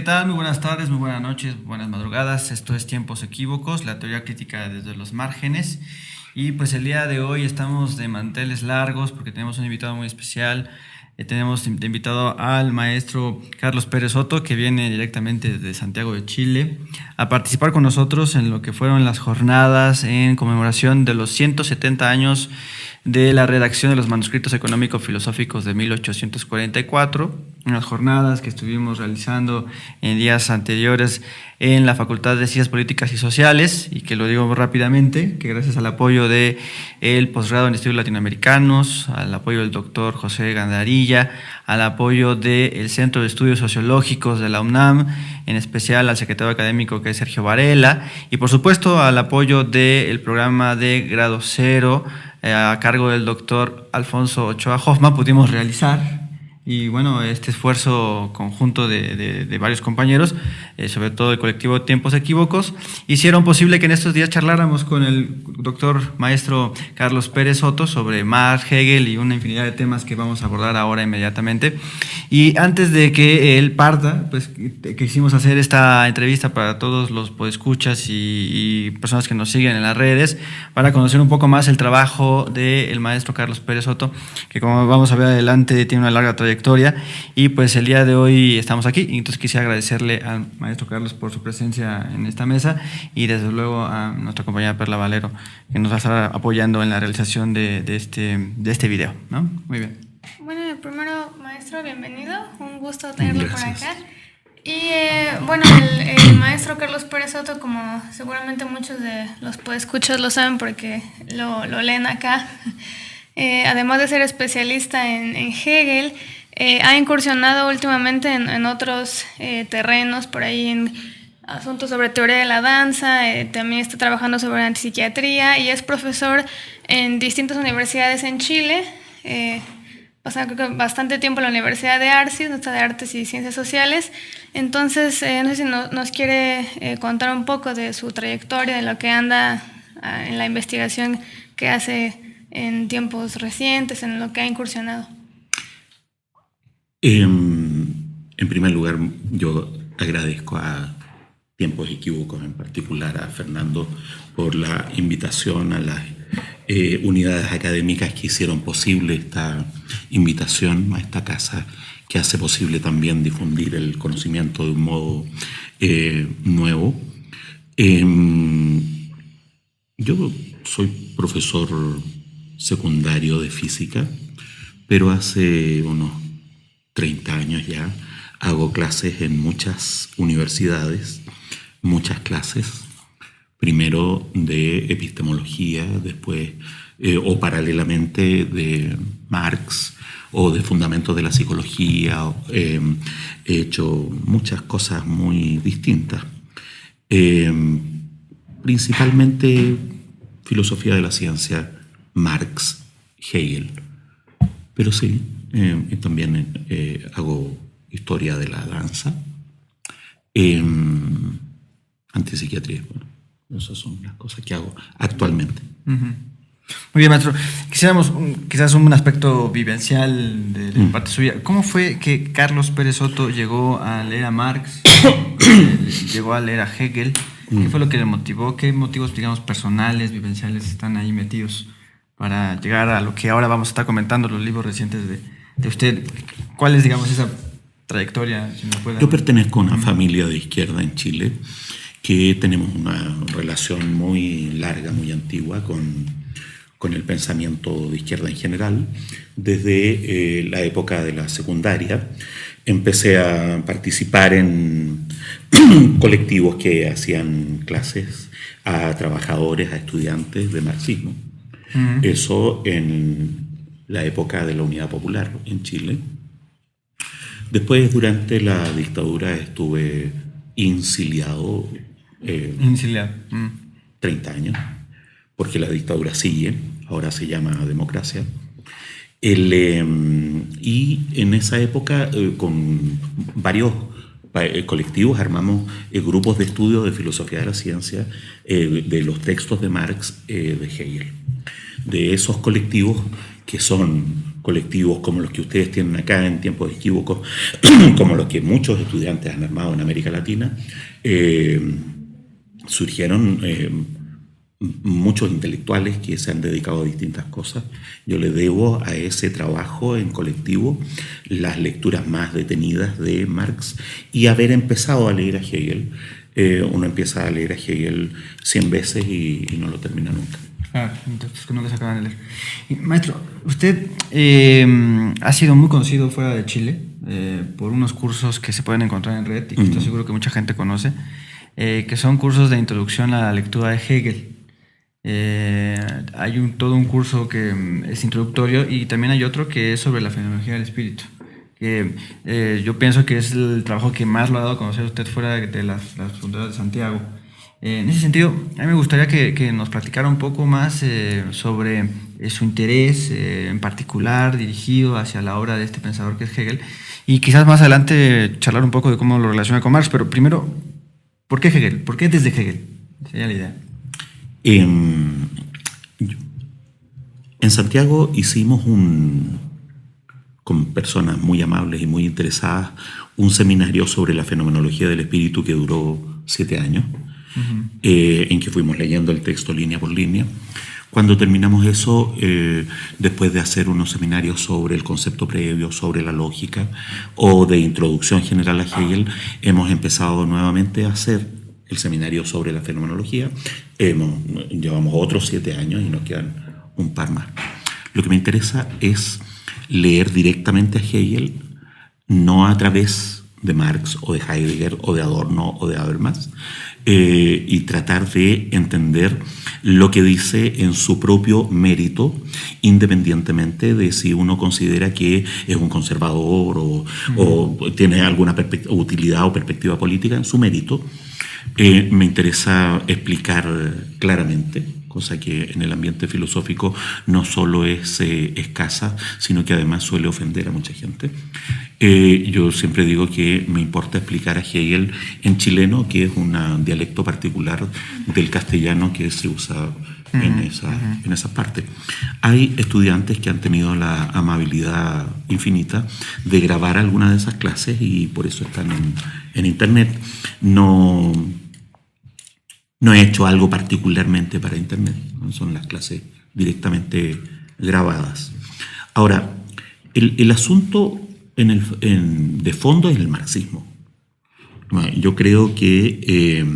tal? Muy buenas tardes, muy buenas noches, buenas madrugadas. Esto es Tiempos Equívocos, la teoría crítica desde los márgenes. Y pues el día de hoy estamos de manteles largos porque tenemos un invitado muy especial. Tenemos de invitado al maestro Carlos Pérez Soto, que viene directamente de Santiago de Chile, a participar con nosotros en lo que fueron las jornadas en conmemoración de los 170 años de la redacción de los manuscritos económico-filosóficos de 1844, unas jornadas que estuvimos realizando en días anteriores en la Facultad de Ciencias Políticas y Sociales, y que lo digo rápidamente, que gracias al apoyo del posgrado en estudios latinoamericanos, al apoyo del doctor José Gandarilla, al apoyo del Centro de Estudios Sociológicos de la UNAM, en especial al secretario académico que es Sergio Varela, y por supuesto al apoyo del programa de grado cero a cargo del doctor Alfonso Ochoa Hoffman, pudimos realizar. Y bueno, este esfuerzo conjunto de varios compañeros, sobre todo el colectivo Tiempos Equívocos, hicieron posible que en estos días charláramos con el doctor maestro Carlos Pérez Soto sobre Marx, Hegel y una infinidad de temas que vamos a abordar ahora inmediatamente. Y antes de que él parta, pues quisimos hacer esta entrevista para todos los podescuchas y personas que nos siguen en las redes, para conocer un poco más el trabajo del maestro Carlos Pérez Soto, que como vamos a ver adelante tiene una larga trayectoria. Y pues el día de hoy estamos aquí, y entonces quisiera agradecerle al maestro Carlos por su presencia en esta mesa, y desde luego a nuestra compañera Perla Valero, que nos va a estar apoyando en la realización de este video, ¿no? Muy bien. Bueno, primero, maestro, bienvenido, un gusto tenerlo por acá. Y bueno, el maestro Carlos Pérez Soto, como seguramente muchos de los podescuchas lo saben porque lo leen acá, además de ser especialista en Hegel, ha incursionado últimamente en otros terrenos, por ahí en asuntos sobre teoría de la danza, también está trabajando sobre antipsiquiatría y es profesor en distintas universidades en Chile, pasando bastante tiempo en la Universidad de Arcis, Universidad de Artes y Ciencias Sociales. Entonces, no sé si nos quiere contar un poco de su trayectoria, de lo que anda en la investigación que hace en tiempos recientes, en lo que ha incursionado. En primer lugar, yo agradezco a Tiempos Equívocos, en particular a Fernando, por la invitación, a las unidades académicas que hicieron posible esta invitación a esta casa, que hace posible también difundir el conocimiento de un modo nuevo. Yo soy profesor secundario de física, pero hace unos 30 años ya hago clases en muchas universidades, muchas clases, primero de epistemología, después o paralelamente de Marx o de fundamentos de la psicología. He hecho muchas cosas muy distintas, principalmente filosofía de la ciencia, Marx, Hegel, pero sí, también hago historia de la danza, antipsiquiatría. Bueno, esas son las cosas que hago actualmente. Uh-huh. Muy bien, maestro. Quisiéramos quizás un aspecto vivencial de parte suya. ¿Cómo fue que Carlos Pérez Soto llegó a leer a Marx, llegó a leer a Hegel? ¿Qué fue lo que le motivó? ¿Qué motivos, digamos, personales, vivenciales están ahí metidos para llegar a lo que ahora vamos a estar comentando, los libros recientes de usted? ¿Cuál es, digamos, esa trayectoria? Si me puede... Yo pertenezco a una familia de izquierda en Chile, que tenemos una relación muy larga, muy antigua con el pensamiento de izquierda en general. Desde la época de la secundaria empecé a participar en colectivos que hacían clases a trabajadores, a estudiantes de marxismo. Uh-huh. Eso en la época de la Unidad Popular en Chile. Después, durante la dictadura, estuve inciliado 30 años, porque la dictadura sigue, ahora se llama democracia. Y en esa época, con varios colectivos, armamos grupos de estudio de filosofía de la ciencia, de los textos de Marx, de Hegel. De esos colectivos, que son colectivos como los que ustedes tienen acá en Tiempos Equívocos, como los que muchos estudiantes han armado en América Latina, surgieron muchos intelectuales que se han dedicado a distintas cosas. Yo le debo a ese trabajo en colectivo las lecturas más detenidas de Marx y haber empezado a leer a Hegel. Uno empieza a leer a Hegel 100 veces y no lo termina nunca. Ah, entonces nunca se acaban de leer. Y, maestro, usted ha sido muy conocido fuera de Chile por unos cursos que se pueden encontrar en red y que estoy seguro que mucha gente conoce, que son cursos de introducción a la lectura de Hegel. Hay todo un curso que es introductorio y también hay otro que es sobre la fenomenología del espíritu, que yo pienso que es el trabajo que más lo ha dado a conocer usted fuera de las fronteras de Santiago. En ese sentido, a mí me gustaría que nos platicara un poco más sobre su interés en particular dirigido hacia la obra de este pensador que es Hegel, y quizás más adelante charlar un poco de cómo lo relaciona con Marx, pero primero, ¿por qué Hegel? ¿Por qué desde Hegel? Sería la idea. En Santiago hicimos con personas muy amables y muy interesadas, un seminario sobre la fenomenología del espíritu que duró 7 años, en que fuimos leyendo el texto línea por línea. Cuando terminamos eso, después de hacer unos seminarios sobre el concepto previo, sobre la lógica o de introducción general a Hegel, hemos empezado nuevamente a hacer el seminario sobre la fenomenología. Llevamos otros 7 años y nos quedan un par más. Lo que me interesa es leer directamente a Hegel, no a través de Marx o de Heidegger o de Adorno o de Habermas, y tratar de entender lo que dice en su propio mérito, independientemente de si uno considera que es un conservador o tiene alguna utilidad o perspectiva política. En su mérito me interesa explicar claramente, cosa que en el ambiente filosófico no solo es escasa, sino que además suele ofender a mucha gente. Yo siempre digo que me importa explicar a Hegel en chileno, que es un dialecto particular del castellano que se usa en esa parte. Hay estudiantes que han tenido la amabilidad infinita de grabar algunas de esas clases y por eso están en internet. No he hecho algo particularmente para internet, ¿no? Son las clases directamente grabadas. Ahora, el asunto de fondo es el marxismo. Yo creo que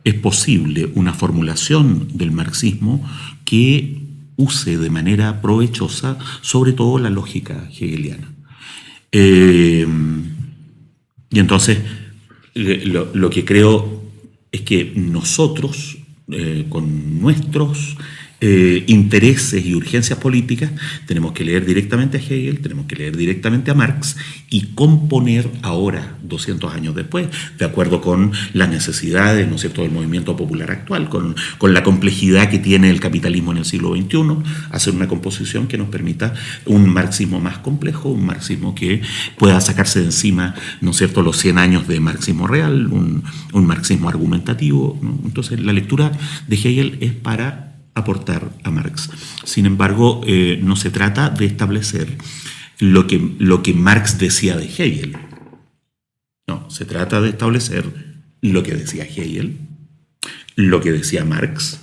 es posible una formulación del marxismo que use de manera provechosa sobre todo la lógica hegeliana. Y entonces lo que creo es que nosotros, con nuestros intereses y urgencias políticas, tenemos que leer directamente a Hegel, tenemos que leer directamente a Marx y componer ahora, 200 años después, de acuerdo con las necesidades, ¿no es cierto?, del movimiento popular actual, con la complejidad que tiene el capitalismo en el siglo XXI, hacer una composición que nos permita un marxismo más complejo, un marxismo que pueda sacarse de encima, ¿no es cierto?, los 100 años de marxismo real, un marxismo argumentativo, ¿no? Entonces, la lectura de Hegel es para aportar a Marx. Sin embargo, no se trata de establecer lo que Marx decía de Hegel. No, se trata de establecer lo que decía Hegel, lo que decía Marx,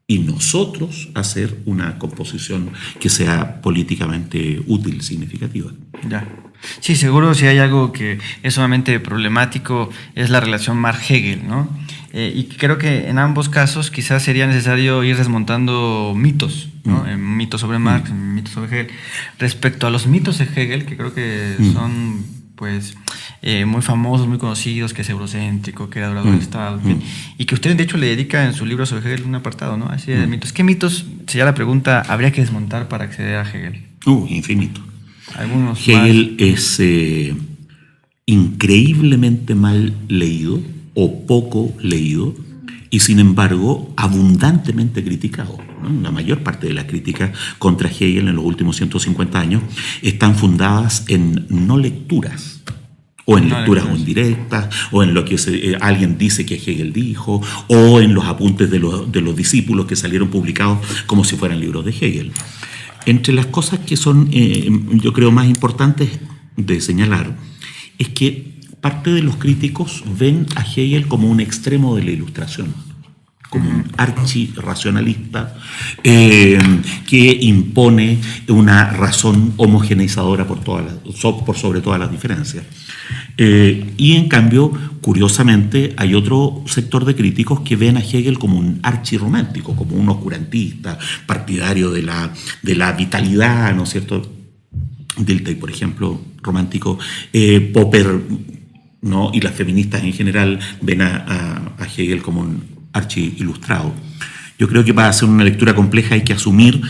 y nosotros hacer una composición que sea políticamente útil, significativa. Ya. Sí, seguro si hay algo que es sumamente problemático es la relación Marx-Hegel, ¿no? Y creo que en ambos casos quizás sería necesario ir desmontando mitos, ¿no? Mitos sobre Marx, mitos sobre Hegel. Respecto a los mitos de Hegel, que creo que son pues muy famosos, muy conocidos, que es eurocéntrico, que era adorador del Estado, y que usted de hecho le dedica en su libro sobre Hegel un apartado, ¿no? Así de mitos. ¿Qué mitos, sería la pregunta, habría que desmontar para acceder a Hegel? Infinito. Algunos Hegel es increíblemente mal leído o poco leído y sin embargo abundantemente criticado, ¿no? La mayor parte de las críticas contra Hegel en los últimos 150 años están fundadas en no lecturas, o en lecturas o indirectas, o en lo que alguien dice que Hegel dijo, o en los apuntes de los discípulos que salieron publicados como si fueran libros de Hegel. Entre las cosas que son, yo creo, más importantes de señalar, es que parte de los críticos ven a Hegel como un extremo de la Ilustración, como un archirracionalista que impone una razón homogeneizadora por sobre todas las diferencias. Y en cambio, curiosamente, hay otro sector de críticos que ven a Hegel como un archirromántico, como un oscurantista, partidario de la vitalidad, ¿no es cierto?, del por ejemplo, romántico. Popper, ¿no?, y las feministas en general ven a Hegel como un archi-ilustrado. Yo creo que para hacer una lectura compleja hay que asumir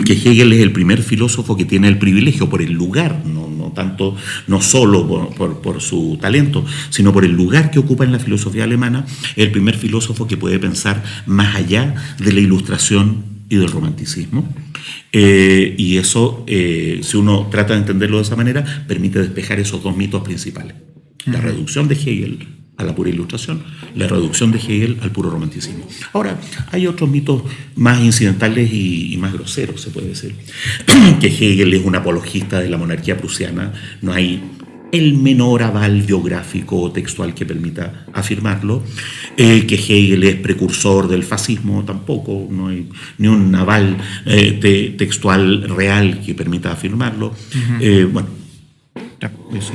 que Hegel es el primer filósofo que tiene el privilegio por el lugar, no solo por su talento, sino por el lugar que ocupa en la filosofía alemana, el primer filósofo que puede pensar más allá de la Ilustración y del romanticismo. Y eso, si uno trata de entenderlo de esa manera, permite despejar esos dos mitos principales. La reducción de Hegel a la pura Ilustración, la reducción de Hegel al puro romanticismo. Ahora, hay otros mitos más incidentales y más groseros, se puede decir. Que Hegel es un apologista de la monarquía prusiana. No hay el menor aval biográfico o textual que permita afirmarlo. Que Hegel es precursor del fascismo, tampoco. No hay ni un aval textual real que permita afirmarlo. Bueno, eso.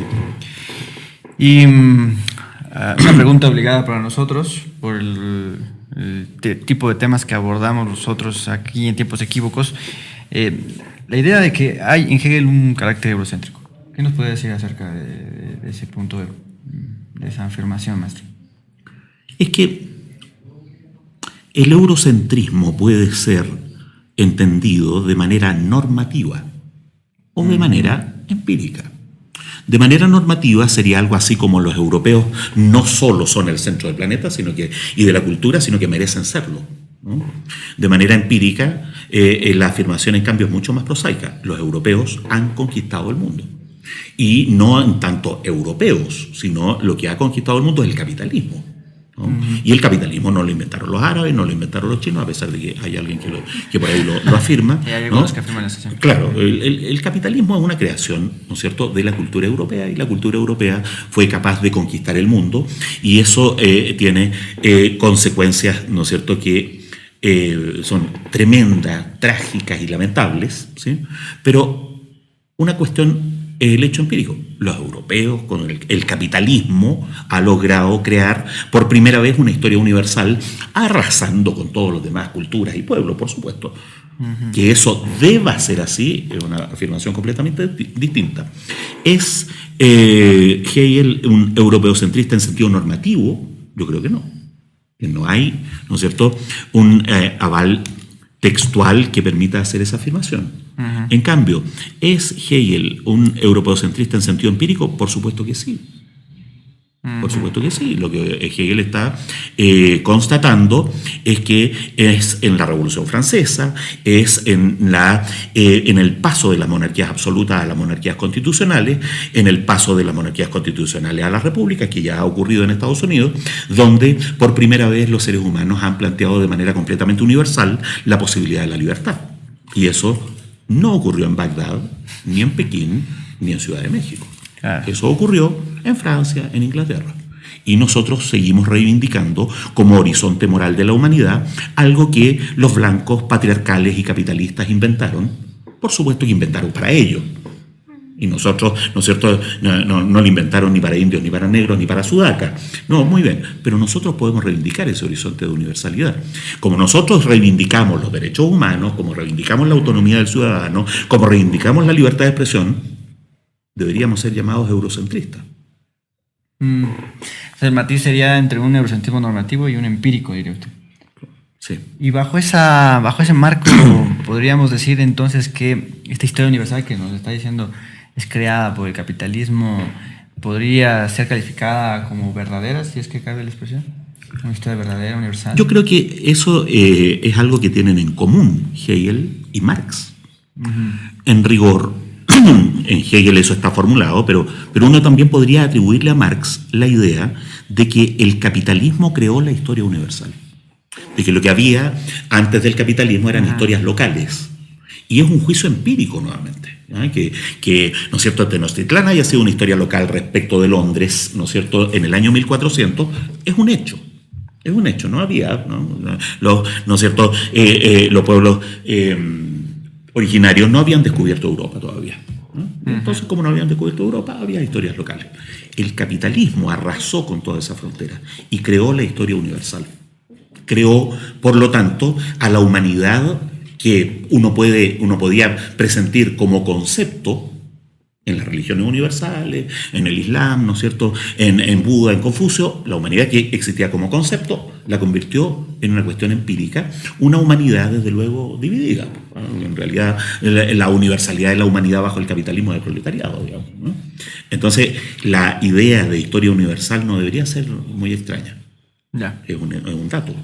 Y una pregunta obligada para nosotros, por el tipo de temas que abordamos nosotros aquí en Tiempos Equívocos. La idea de que hay en Hegel un carácter eurocéntrico. ¿Qué nos puede decir acerca de ese punto, de esa afirmación, maestro? Es que el eurocentrismo puede ser entendido de manera normativa o de manera empírica. De manera normativa sería algo así como los europeos no solo son el centro del planeta y de la cultura, sino que merecen serlo, ¿no? De manera empírica, la afirmación en cambio es mucho más prosaica. Los europeos han conquistado el mundo. Y no en tanto europeos, sino lo que ha conquistado el mundo es el capitalismo, ¿no? Y el capitalismo no lo inventaron los árabes, no lo inventaron los chinos, a pesar de que hay alguien que por ahí lo afirma. Hay algunos que afirman eso. Claro, el capitalismo es una creación, ¿no es cierto?, de la cultura europea, y la cultura europea fue capaz de conquistar el mundo, y eso tiene consecuencias, ¿no es cierto?, que son tremendas, trágicas y lamentables, ¿sí? Pero una cuestión es el hecho empírico. Los europeos, con el capitalismo, ha logrado crear por primera vez una historia universal, arrasando con todas las demás culturas y pueblos, por supuesto. Que eso deba ser así es una afirmación completamente distinta. ¿Es Hegel un europeocentrista en sentido normativo? Yo creo que no. Que no hay, ¿no es cierto?, un aval textual que permita hacer esa afirmación. En cambio, ¿es Hegel un europeocentrista en sentido empírico? Por supuesto que sí. Por supuesto que sí. Lo que Hegel está constatando es que es en la Revolución Francesa, es en el paso de las monarquías absolutas a las monarquías constitucionales, en el paso de las monarquías constitucionales a las repúblicas, que ya ha ocurrido en Estados Unidos, donde por primera vez los seres humanos han planteado de manera completamente universal la posibilidad de la libertad. Y eso no ocurrió en Bagdad, ni en Pekín, ni en Ciudad de México. Eso ocurrió en Francia, en Inglaterra. Y nosotros seguimos reivindicando como horizonte moral de la humanidad algo que los blancos patriarcales y capitalistas inventaron, por supuesto que inventaron para ellos. Y nosotros, ¿no es cierto?, no lo inventaron ni para indios, ni para negros, ni para sudacas. No, muy bien, pero nosotros podemos reivindicar ese horizonte de universalidad. Como nosotros reivindicamos los derechos humanos, como reivindicamos la autonomía del ciudadano, como reivindicamos la libertad de expresión, deberíamos ser llamados eurocentristas. El matiz sería entre un eurocentrismo normativo y un empírico, diría usted. Sí. Y bajo ese marco, podríamos decir entonces que esta historia universal que nos está diciendo es creada por el capitalismo, podría ser calificada como verdadera, si es que cabe la expresión. Una historia verdadera, universal. Yo creo que eso es algo que tienen en común Hegel y Marx. En rigor, en Hegel eso está formulado, pero uno también podría atribuirle a Marx la idea de que el capitalismo creó la historia universal. De que lo que había antes del capitalismo eran historias locales. Y es un juicio empírico nuevamente, ¿no? Que, ¿no es cierto?, Tenochtitlán haya sido una historia local respecto de Londres, ¿no es cierto?, en el año 1400, es un hecho. Es un hecho, no había, ¿no es cierto?, los pueblos originarios no habían descubierto Europa todavía, ¿no? Entonces, como no habían descubierto Europa, había historias locales. El capitalismo arrasó con toda esa frontera y creó la historia universal. Creó, por lo tanto, a la humanidad que uno podía presentir como concepto en las religiones universales, en el Islam, ¿no es cierto?, en Buda, en Confucio. La humanidad que existía como concepto la convirtió en una cuestión empírica, una humanidad desde luego dividida. En realidad la universalidad de la humanidad bajo el capitalismo del proletariado, digamos, ¿no? Entonces la idea de historia universal no debería ser muy extraña. Ya. Es un dato.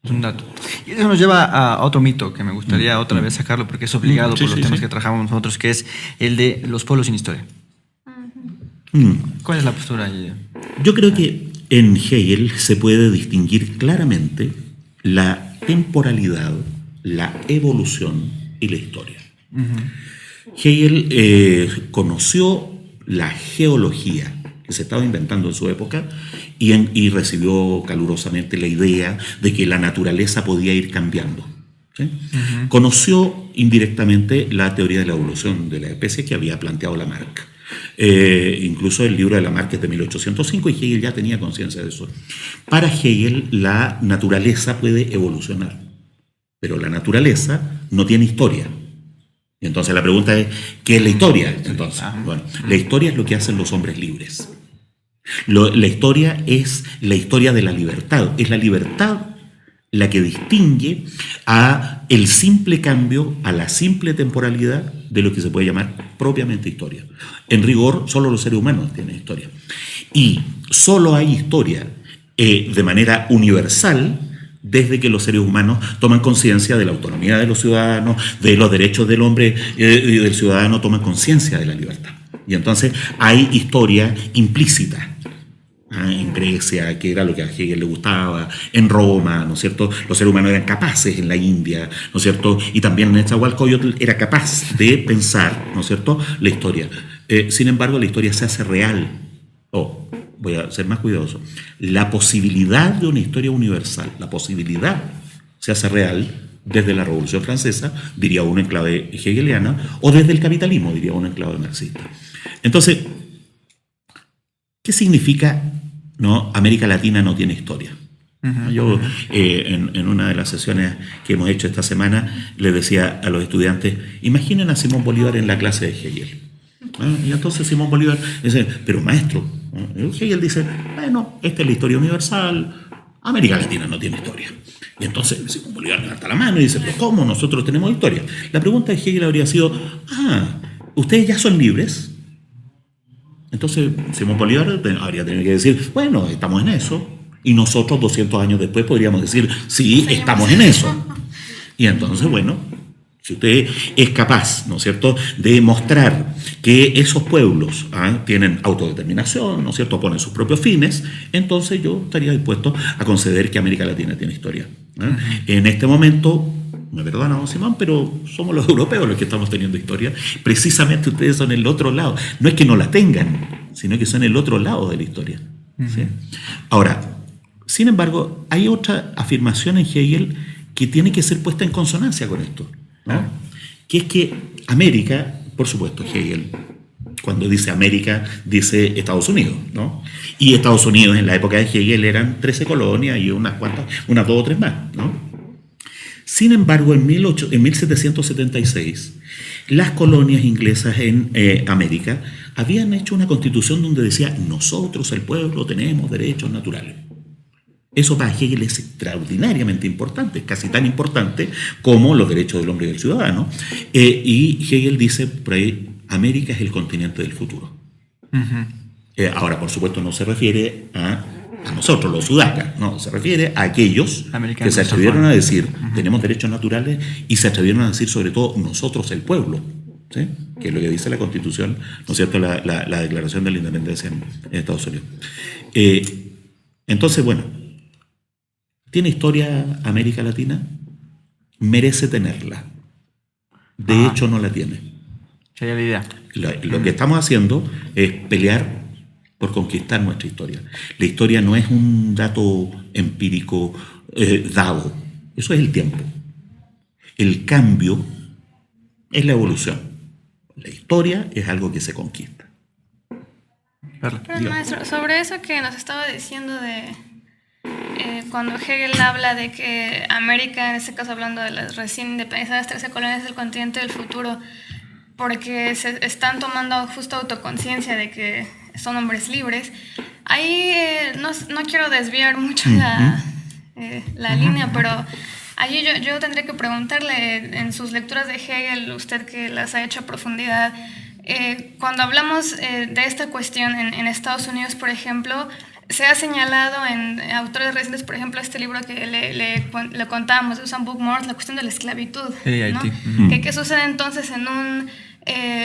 Es un dato. Y eso nos lleva a otro mito que me gustaría otra vez sacarlo porque es obligado por los temas que trabajamos nosotros, que es el de los pueblos sin historia. ¿Cuál es la postura ahí? Yo creo que en Hegel se puede distinguir claramente la temporalidad, la evolución y la historia. Hegel conoció la geología que se estaba inventando en su época y recibió calurosamente la idea de que la naturaleza podía ir cambiando, ¿sí? Conoció indirectamente la teoría de la evolución de la especie que había planteado Lamarck. Incluso el libro de Lamarck es de 1805 y Hegel ya tenía conciencia de eso. Para Hegel la naturaleza puede evolucionar, pero la naturaleza no tiene historia. Y entonces la pregunta es, ¿qué es la historia? Entonces, bueno, la historia es lo que hacen los hombres libres. La historia es la historia de la libertad. Es la libertad la que distingue a el simple cambio, a la simple temporalidad de lo que se puede llamar propiamente historia. En rigor, solo los seres humanos tienen historia. Y solo hay historia de manera universal desde que los seres humanos toman conciencia de la autonomía de los ciudadanos, de los derechos del hombre y del ciudadano, toman conciencia de la libertad. Y entonces hay historia implícita. En Grecia, que era lo que a Hegel le gustaba, en Roma, ¿no es cierto? Los seres humanos eran capaces en la India, ¿no es cierto? Y también en Nezahualcóyotl era capaz de pensar, ¿no es cierto?, la historia. Sin embargo, la historia se hace real. Voy a ser más cuidadoso. La posibilidad de una historia universal, la posibilidad se hace real desde la Revolución Francesa, diría uno en clave hegeliana, o desde el capitalismo, diría uno en clave marxista. Entonces, ¿qué significa, no, América Latina no tiene historia? Yo en una de las sesiones que hemos hecho esta semana le decía a los estudiantes, imaginen a Simón Bolívar en la clase de Hegel. Y entonces Simón Bolívar dice, pero maestro, Hegel dice, bueno, esta es la historia universal, América Latina no tiene historia. Y entonces Simón Bolívar levanta la mano y dice, pero ¿cómo nosotros tenemos historia? La pregunta de Hegel habría sido, ¿ustedes ya son libres? Entonces Simón Bolívar habría tenido que decir, bueno, estamos en eso. Y nosotros 200 años después podríamos decir, sí, estamos en eso. Y entonces, bueno, si usted es capaz, ¿no es cierto?, de mostrar que esos pueblos tienen autodeterminación, ¿no es cierto?, ponen sus propios fines, entonces yo estaría dispuesto a conceder que América Latina tiene historia. En este momento, me perdona, don Simón, pero somos los europeos los que estamos teniendo historia. Precisamente ustedes son el otro lado. No es que no la tengan, sino que son el otro lado de la historia. ¿Sí? Ahora, sin embargo, hay otra afirmación en Hegel que tiene que ser puesta en consonancia con esto, ¿no? Que es que América, por supuesto, Hegel, cuando dice América, dice Estados Unidos, ¿no? Y Estados Unidos en la época de Hegel eran 13 colonias y unas 2 o 3 más, ¿no? Sin embargo, en 1776, las colonias inglesas en América habían hecho una constitución donde decía, nosotros, el pueblo, tenemos derechos naturales. Eso para Hegel es extraordinariamente importante, casi tan importante como los derechos del hombre y del ciudadano. Y Hegel dice, por ahí, América es el continente del futuro. Ahora, por supuesto, no se refiere a nosotros, los sudacas, no, se refiere a aquellos que se atrevieron a decir, tenemos derechos naturales, y se atrevieron a decir, sobre todo, nosotros, el pueblo, ¿sí? Que es lo que dice la Constitución, ¿no es cierto?, la Declaración de la Independencia en Estados Unidos. Entonces, bueno, ¿tiene historia América Latina? Merece tenerla. De hecho, no la tiene. Sería la idea. Lo que estamos haciendo es pelear por conquistar nuestra historia. La historia no es un dato empírico dado. Eso es el tiempo. El cambio es la evolución. La historia es algo que se conquista. Pero maestro, sobre eso que nos estaba diciendo de cuando Hegel habla de que América, en este caso hablando de las recién independizadas 13 colonias del continente del futuro, porque se están tomando justo autoconciencia de que son hombres libres, ahí no quiero desviar mucho la línea, pero allí yo tendría que preguntarle, en sus lecturas de Hegel, usted que las ha hecho a profundidad, cuando hablamos de esta cuestión en Estados Unidos, por ejemplo, se ha señalado en autores recientes, por ejemplo, este libro que le contábamos de Susan Bookmore, la cuestión de la esclavitud, ¿no? ¿Qué sucede entonces en un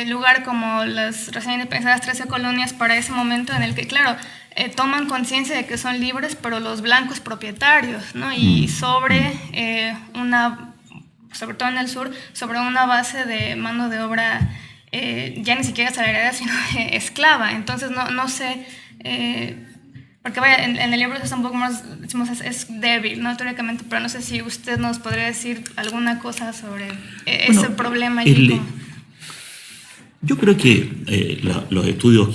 lugar como las recién independizadas 13 colonias para ese momento en el que, claro, toman conciencia de que son libres, pero los blancos propietarios, ¿no? Y sobre todo en el sur, sobre una base de mano de obra ya ni siquiera asalariada, sino esclava. Entonces no sé, porque vaya, en el libro de Susan Bookmore decimos es débil, ¿no? Teóricamente, pero no sé si usted nos podría decir alguna cosa sobre ese problema allí. Yo creo que los estudios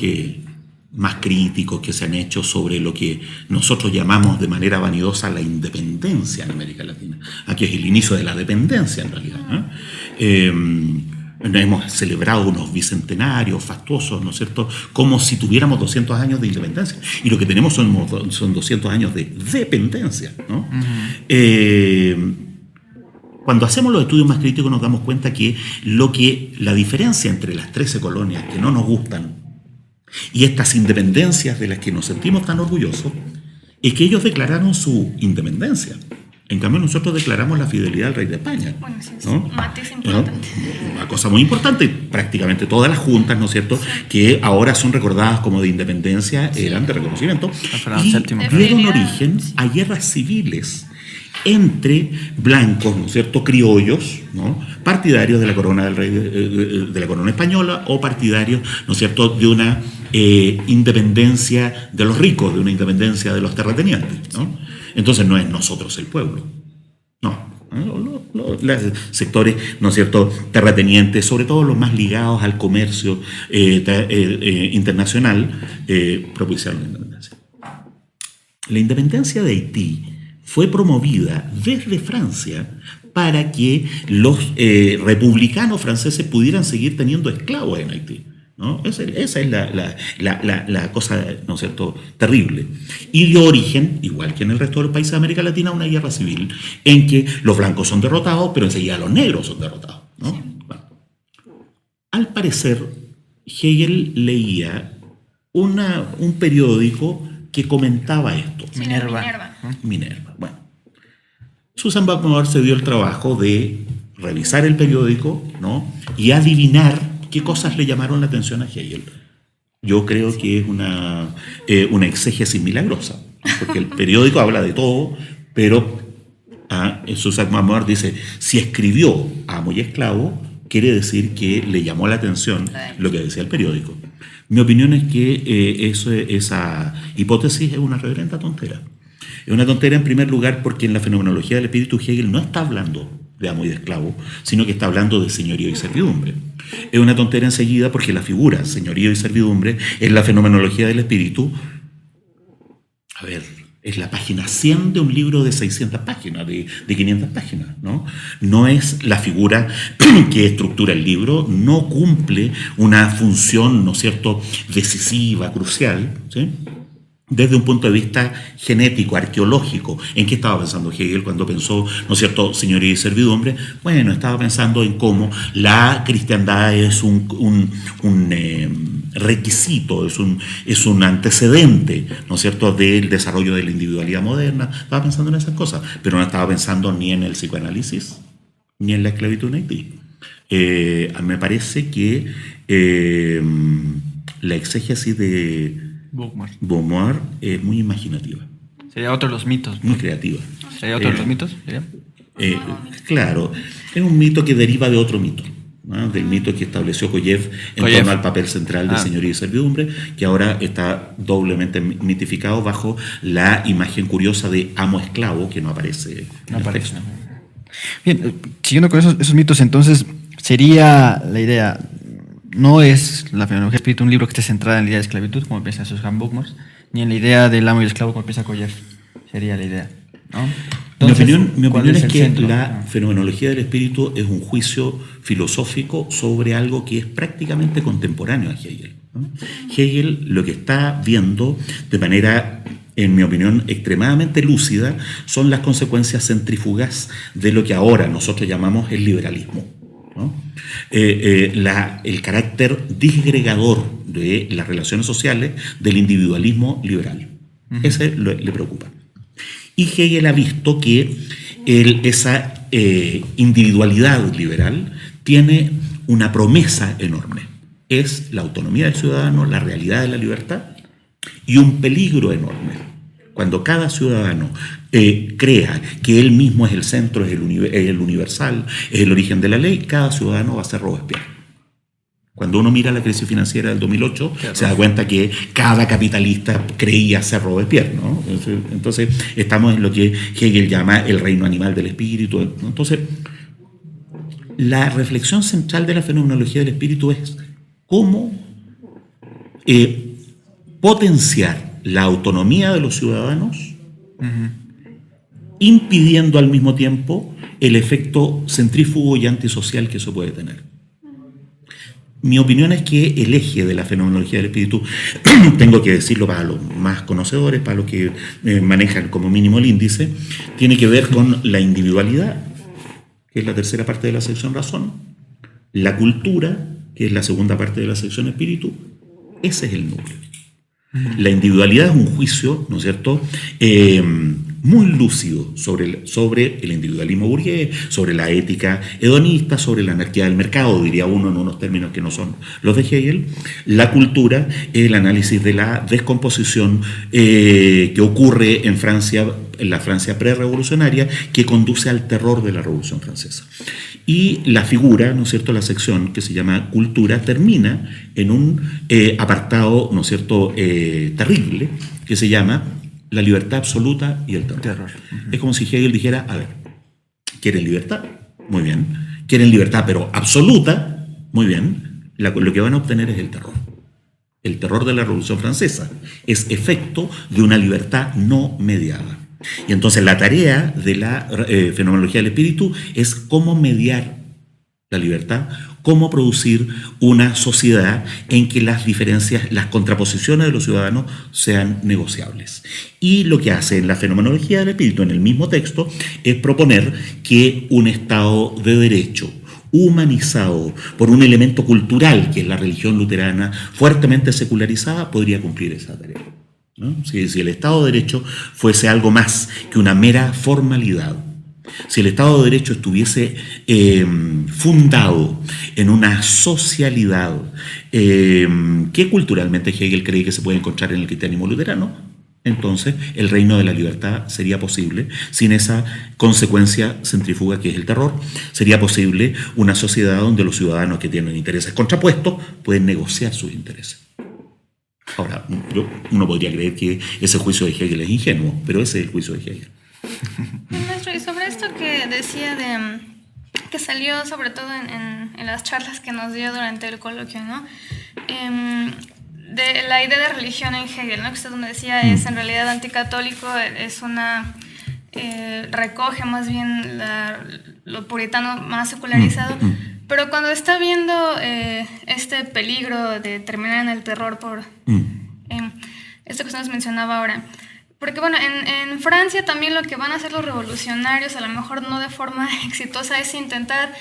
más críticos que se han hecho sobre lo que nosotros llamamos de manera vanidosa la independencia en América Latina, aquí es el inicio de la dependencia en realidad, ¿no? Hemos celebrado unos bicentenarios fastuosos, ¿no es cierto?, como si tuviéramos 200 años de independencia, y lo que tenemos son 200 años de dependencia, ¿no? Cuando hacemos los estudios más críticos nos damos cuenta que la diferencia entre las 13 colonias que no nos gustan y estas independencias de las que nos sentimos tan orgullosos es que ellos declararon su independencia. En cambio, nosotros declaramos la fidelidad al rey de España. Bueno, sí, es ¿no? un matiz importante. ¿No? Una cosa muy importante. Prácticamente todas las juntas, ¿no es cierto?, que ahora son recordadas como de independencia, eran de reconocimiento. Y dieron origen a guerras civiles entre blancos, ¿no es cierto?, criollos, ¿no?, partidarios de la corona del rey, de la corona española, o partidarios, ¿no es cierto?, de una independencia de los ricos, de una independencia de los terratenientes, ¿no? Entonces no es nosotros el pueblo, no. Los sectores, ¿no es cierto?, terratenientes, sobre todo los más ligados al comercio internacional, propiciaron la independencia. La independencia de Haití fue promovida desde Francia para que los republicanos franceses pudieran seguir teniendo esclavos en Haití, ¿no? Esa es la cosa, ¿no es cierto?, terrible. Y dio origen, igual que en el resto de los países de América Latina, a una guerra civil en que los blancos son derrotados, pero enseguida los negros son derrotados, ¿no? Sí. Bueno. Al parecer, Hegel leía un periódico que comentaba esto. Sí, Minerva. Bueno. Susan Bookmore se dio el trabajo de revisar el periódico, ¿no?, y adivinar qué cosas le llamaron la atención a Hegel. Yo creo que es una exégesis milagrosa, porque el periódico habla de todo, pero Susan Bookmore dice, si escribió amo y esclavo, quiere decir que le llamó la atención lo que decía el periódico. Mi opinión es que esa hipótesis es una reverenda tontera. Es una tontera en primer lugar porque en la fenomenología del espíritu Hegel no está hablando de amo y de esclavo, sino que está hablando de señorío y servidumbre. Es una tontera enseguida porque la figura señorío y servidumbre en la fenomenología del espíritu, es la página 100 de un libro de 600 páginas, de 500 páginas, ¿no? No es la figura que estructura el libro, no cumple una función, ¿no es cierto?, decisiva, crucial, ¿sí?, desde un punto de vista genético, arqueológico. ¿En qué estaba pensando Hegel cuando pensó, ¿no es cierto?, señoría y servidumbre? Bueno, estaba pensando en cómo la cristiandad es un requisito, es un antecedente, ¿no es cierto?, del desarrollo de la individualidad moderna. Estaba pensando en esas cosas, pero no estaba pensando ni en el psicoanálisis, ni en la esclavitud en Haití. Me parece que la exégesis de Bookmore es muy imaginativa. Sería otro de los mitos, ¿no? Muy creativa. ¿Sería otro de los mitos? Claro, es un mito que deriva de otro mito. ¿no? Del mito que estableció Koyev en torno al papel central de señoría y servidumbre, que ahora está doblemente mitificado bajo la imagen curiosa de amo-esclavo, que no aparece en el texto. Bien, siguiendo con esos mitos, entonces, sería la idea, no es la fenomenología del espíritu un libro que esté centrado en la idea de esclavitud, como piensa Susan Buchmars, ni en la idea del amo y el esclavo, como piensa Koyev. Sería la idea, ¿no? Entonces, mi opinión es que centro? la fenomenología del espíritu es un juicio filosófico sobre algo que es prácticamente contemporáneo a Hegel, ¿no? Hegel lo que está viendo de manera, en mi opinión, extremadamente lúcida son las consecuencias centrífugas de lo que ahora nosotros llamamos el liberalismo, ¿no? El carácter disgregador de las relaciones sociales del individualismo liberal. Ese le preocupa. Y Hegel ha visto que esa individualidad liberal tiene una promesa enorme. Es la autonomía del ciudadano, la realidad de la libertad y un peligro enorme. Cuando cada ciudadano crea que él mismo es el centro, es el universal, es el origen de la ley, cada ciudadano va a ser Robespierre. Cuando uno mira la crisis financiera del 2008, se da cuenta que cada capitalista creía ser Robespierre, ¿no? Entonces, estamos en lo que Hegel llama el reino animal del espíritu, ¿no? Entonces, la reflexión central de la fenomenología del espíritu es cómo potenciar la autonomía de los ciudadanos, impidiendo al mismo tiempo el efecto centrífugo y antisocial que eso puede tener. Mi opinión es que el eje de la fenomenología del espíritu, tengo que decirlo para los más conocedores, para los que manejan como mínimo el índice, tiene que ver con la individualidad, que es la tercera parte de la sección razón, la cultura, que es la segunda parte de la sección espíritu. Ese es el núcleo. La individualidad es un juicio, ¿no es cierto?, muy lúcido sobre el individualismo burgués, sobre la ética hedonista, sobre la anarquía del mercado, diría uno en unos términos que no son los de Hegel. La cultura es el análisis de la descomposición que ocurre en Francia, en la Francia prerevolucionaria, que conduce al terror de la Revolución Francesa. Y la figura, ¿no es cierto?, la sección que se llama cultura, termina en un apartado, ¿no es cierto?, terrible, que se llama la libertad absoluta y el terror. Es como si Hegel dijera, a ver, ¿quieren libertad? Muy bien. ¿Quieren libertad pero absoluta? Muy bien. Lo que van a obtener es el terror. El terror de la Revolución Francesa es efecto de una libertad no mediada. Y entonces la tarea de la fenomenología del espíritu es cómo mediar la libertad, cómo producir una sociedad en que las diferencias, las contraposiciones de los ciudadanos sean negociables. Y lo que hace en la fenomenología del espíritu, en el mismo texto, es proponer que un Estado de derecho, humanizado por un elemento cultural, que es la religión luterana, fuertemente secularizada, podría cumplir esa tarea, ¿no? Si el Estado de Derecho fuese algo más que una mera formalidad, si el Estado de Derecho estuviese fundado en una socialidad que culturalmente Hegel cree que se puede encontrar en el cristianismo luterano, entonces el reino de la libertad sería posible sin esa consecuencia centrífuga que es el terror. Sería posible una sociedad donde los ciudadanos que tienen intereses contrapuestos pueden negociar sus intereses. Ahora, uno podría creer que ese juicio de Hegel es ingenuo, pero ese es el juicio de Hegel. Maestro, y sobre esto que decía que salió sobre todo en las charlas que nos dio durante el coloquio, ¿no? De la idea de religión en Hegel, ¿no? Que usted me decía es en realidad anticatólico, es una recoge más bien lo puritano más secularizado, pero cuando está viendo este peligro de terminar en el terror por esto que usted nos mencionaba ahora. Porque bueno, en Francia también lo que van a hacer los revolucionarios, a lo mejor no de forma exitosa, es intentar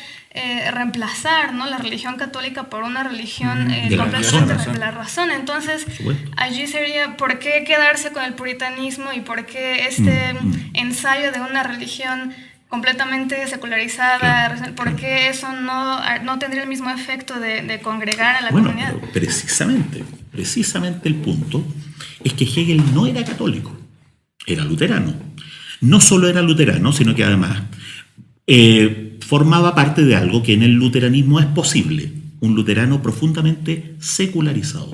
reemplazar, ¿no?, la religión católica por una religión completamente de la razón. Entonces, allí sería, ¿por qué quedarse con el puritanismo y por qué este ensayo de una religión completamente secularizada? ¿Por qué eso no tendría el mismo efecto de congregar a la comunidad? Precisamente el punto es que Hegel no era católico. Era luterano. No solo era luterano, sino que además formaba parte de algo que en el luteranismo es posible, un luterano profundamente secularizado.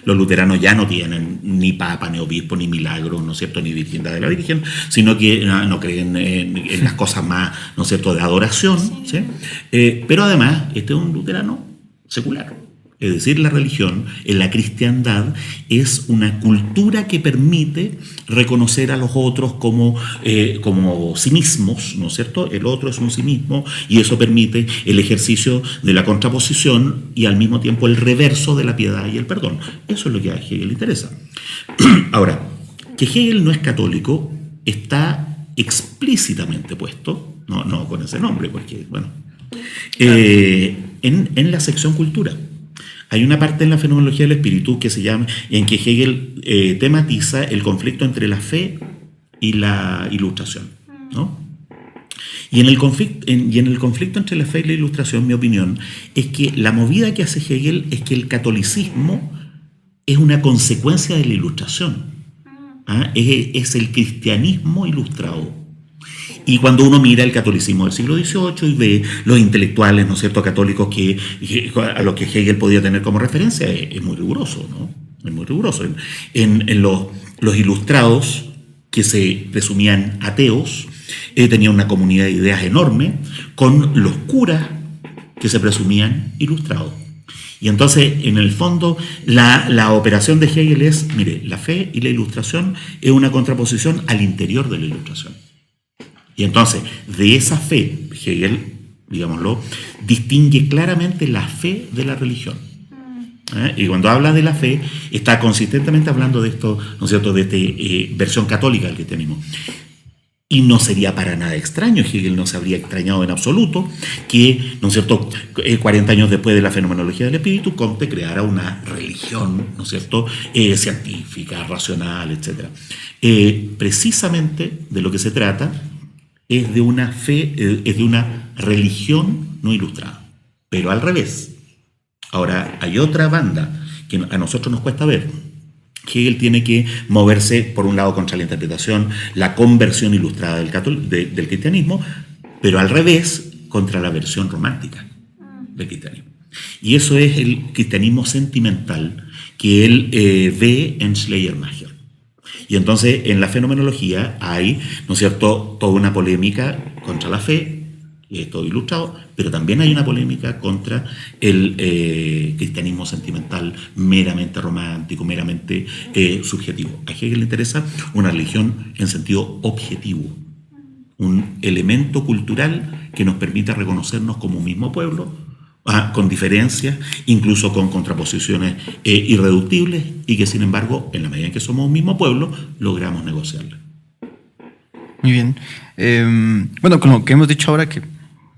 Los luteranos ya no tienen ni papa, ni obispo, ni milagro, ¿no es cierto?, ni virginidad de la Virgen, sino que no creen en las cosas más, ¿no es cierto?, de adoración, ¿sí? Pero además, este es un luterano secular. Es decir, la religión, en la cristiandad, es una cultura que permite reconocer a los otros como sí mismos, ¿no es cierto? El otro es un sí mismo, y eso permite el ejercicio de la contraposición y al mismo tiempo el reverso de la piedad y el perdón. Eso es lo que a Hegel le interesa. Ahora, que Hegel no es católico está explícitamente puesto, no con ese nombre, porque, bueno, en la sección cultura. Hay una parte en la fenomenología del espíritu que se llama, en que Hegel tematiza el conflicto entre la fe y la ilustración, ¿no? Y en el conflicto entre la fe y la ilustración, mi opinión es que la movida que hace Hegel es que el catolicismo es una consecuencia de la ilustración. Es el cristianismo ilustrado. Y cuando uno mira el catolicismo del siglo XVIII y ve los intelectuales, ¿no es cierto?, católicos a los que Hegel podía tener como referencia, es muy riguroso, ¿no? Es muy riguroso. En los ilustrados, que se presumían ateos, tenían una comunidad de ideas enorme, con los curas que se presumían ilustrados. Y entonces, en el fondo, la operación de Hegel es, mire, la fe y la ilustración es una contraposición al interior de la ilustración. Y entonces, de esa fe, Hegel, digámoslo, distingue claramente la fe de la religión. Y cuando habla de la fe, está consistentemente hablando de esto, ¿no es cierto?, de esta versión católica del cristianismo. Y no sería para nada extraño, Hegel no se habría extrañado en absoluto que, ¿no es cierto?, 40 años después de la fenomenología del espíritu, Comte creara una religión, ¿no es cierto?, científica, racional, etc. Precisamente de lo que se trata es de una fe, es de una religión no ilustrada, pero al revés. Ahora, hay otra banda que a nosotros nos cuesta ver. Hegel tiene que moverse, por un lado, contra la interpretación, la conversión ilustrada del cristianismo, pero al revés, contra la versión romántica del cristianismo. Y eso es el cristianismo sentimental que él ve en Schleiermacher. Y entonces, en la fenomenología hay, ¿no es cierto?, toda una polémica contra la fe, y es todo ilustrado, pero también hay una polémica contra el cristianismo sentimental meramente romántico, meramente subjetivo. A Hegel le interesa una religión en sentido objetivo, un elemento cultural que nos permita reconocernos como un mismo pueblo, con diferencias, incluso con contraposiciones irreductibles, y que sin embargo, en la medida en que somos un mismo pueblo, logramos negociarlas. Muy bien. Bueno, con lo que hemos dicho ahora, que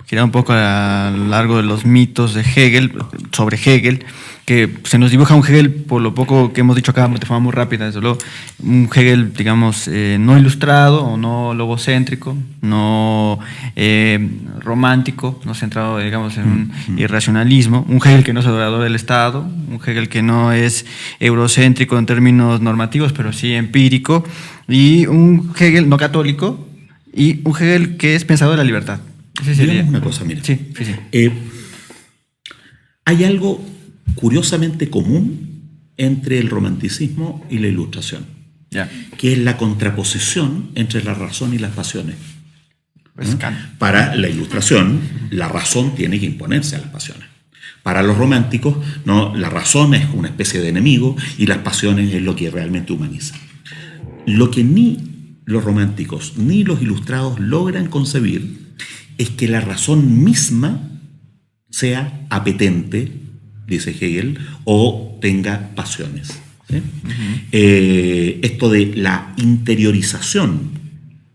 gira un poco a lo largo de los mitos de Hegel, sobre Hegel, que se nos dibuja un Hegel, por lo poco que hemos dicho acá de forma muy rápida, desde luego, un Hegel, digamos, no ilustrado o no logocéntrico, no romántico, no centrado, digamos, en un irracionalismo, un Hegel que no es adorador del Estado, un Hegel que no es eurocéntrico en términos normativos, pero sí empírico, y un Hegel no católico, y un Hegel que es pensador de la libertad. Ese sería. Digamos una cosa, mira. Sí. Hay algo curiosamente común entre el romanticismo y la ilustración, que es la contraposición entre la razón y las pasiones. Pues, para la ilustración, la razón tiene que imponerse a las pasiones. Para los románticos, ¿no?, la razón es una especie de enemigo y las pasiones es lo que realmente humaniza. Lo que ni los románticos ni los ilustrados logran concebir es que la razón misma sea apetente, dice Hegel, o tenga pasiones. ¿Sí? Esto de la interiorización,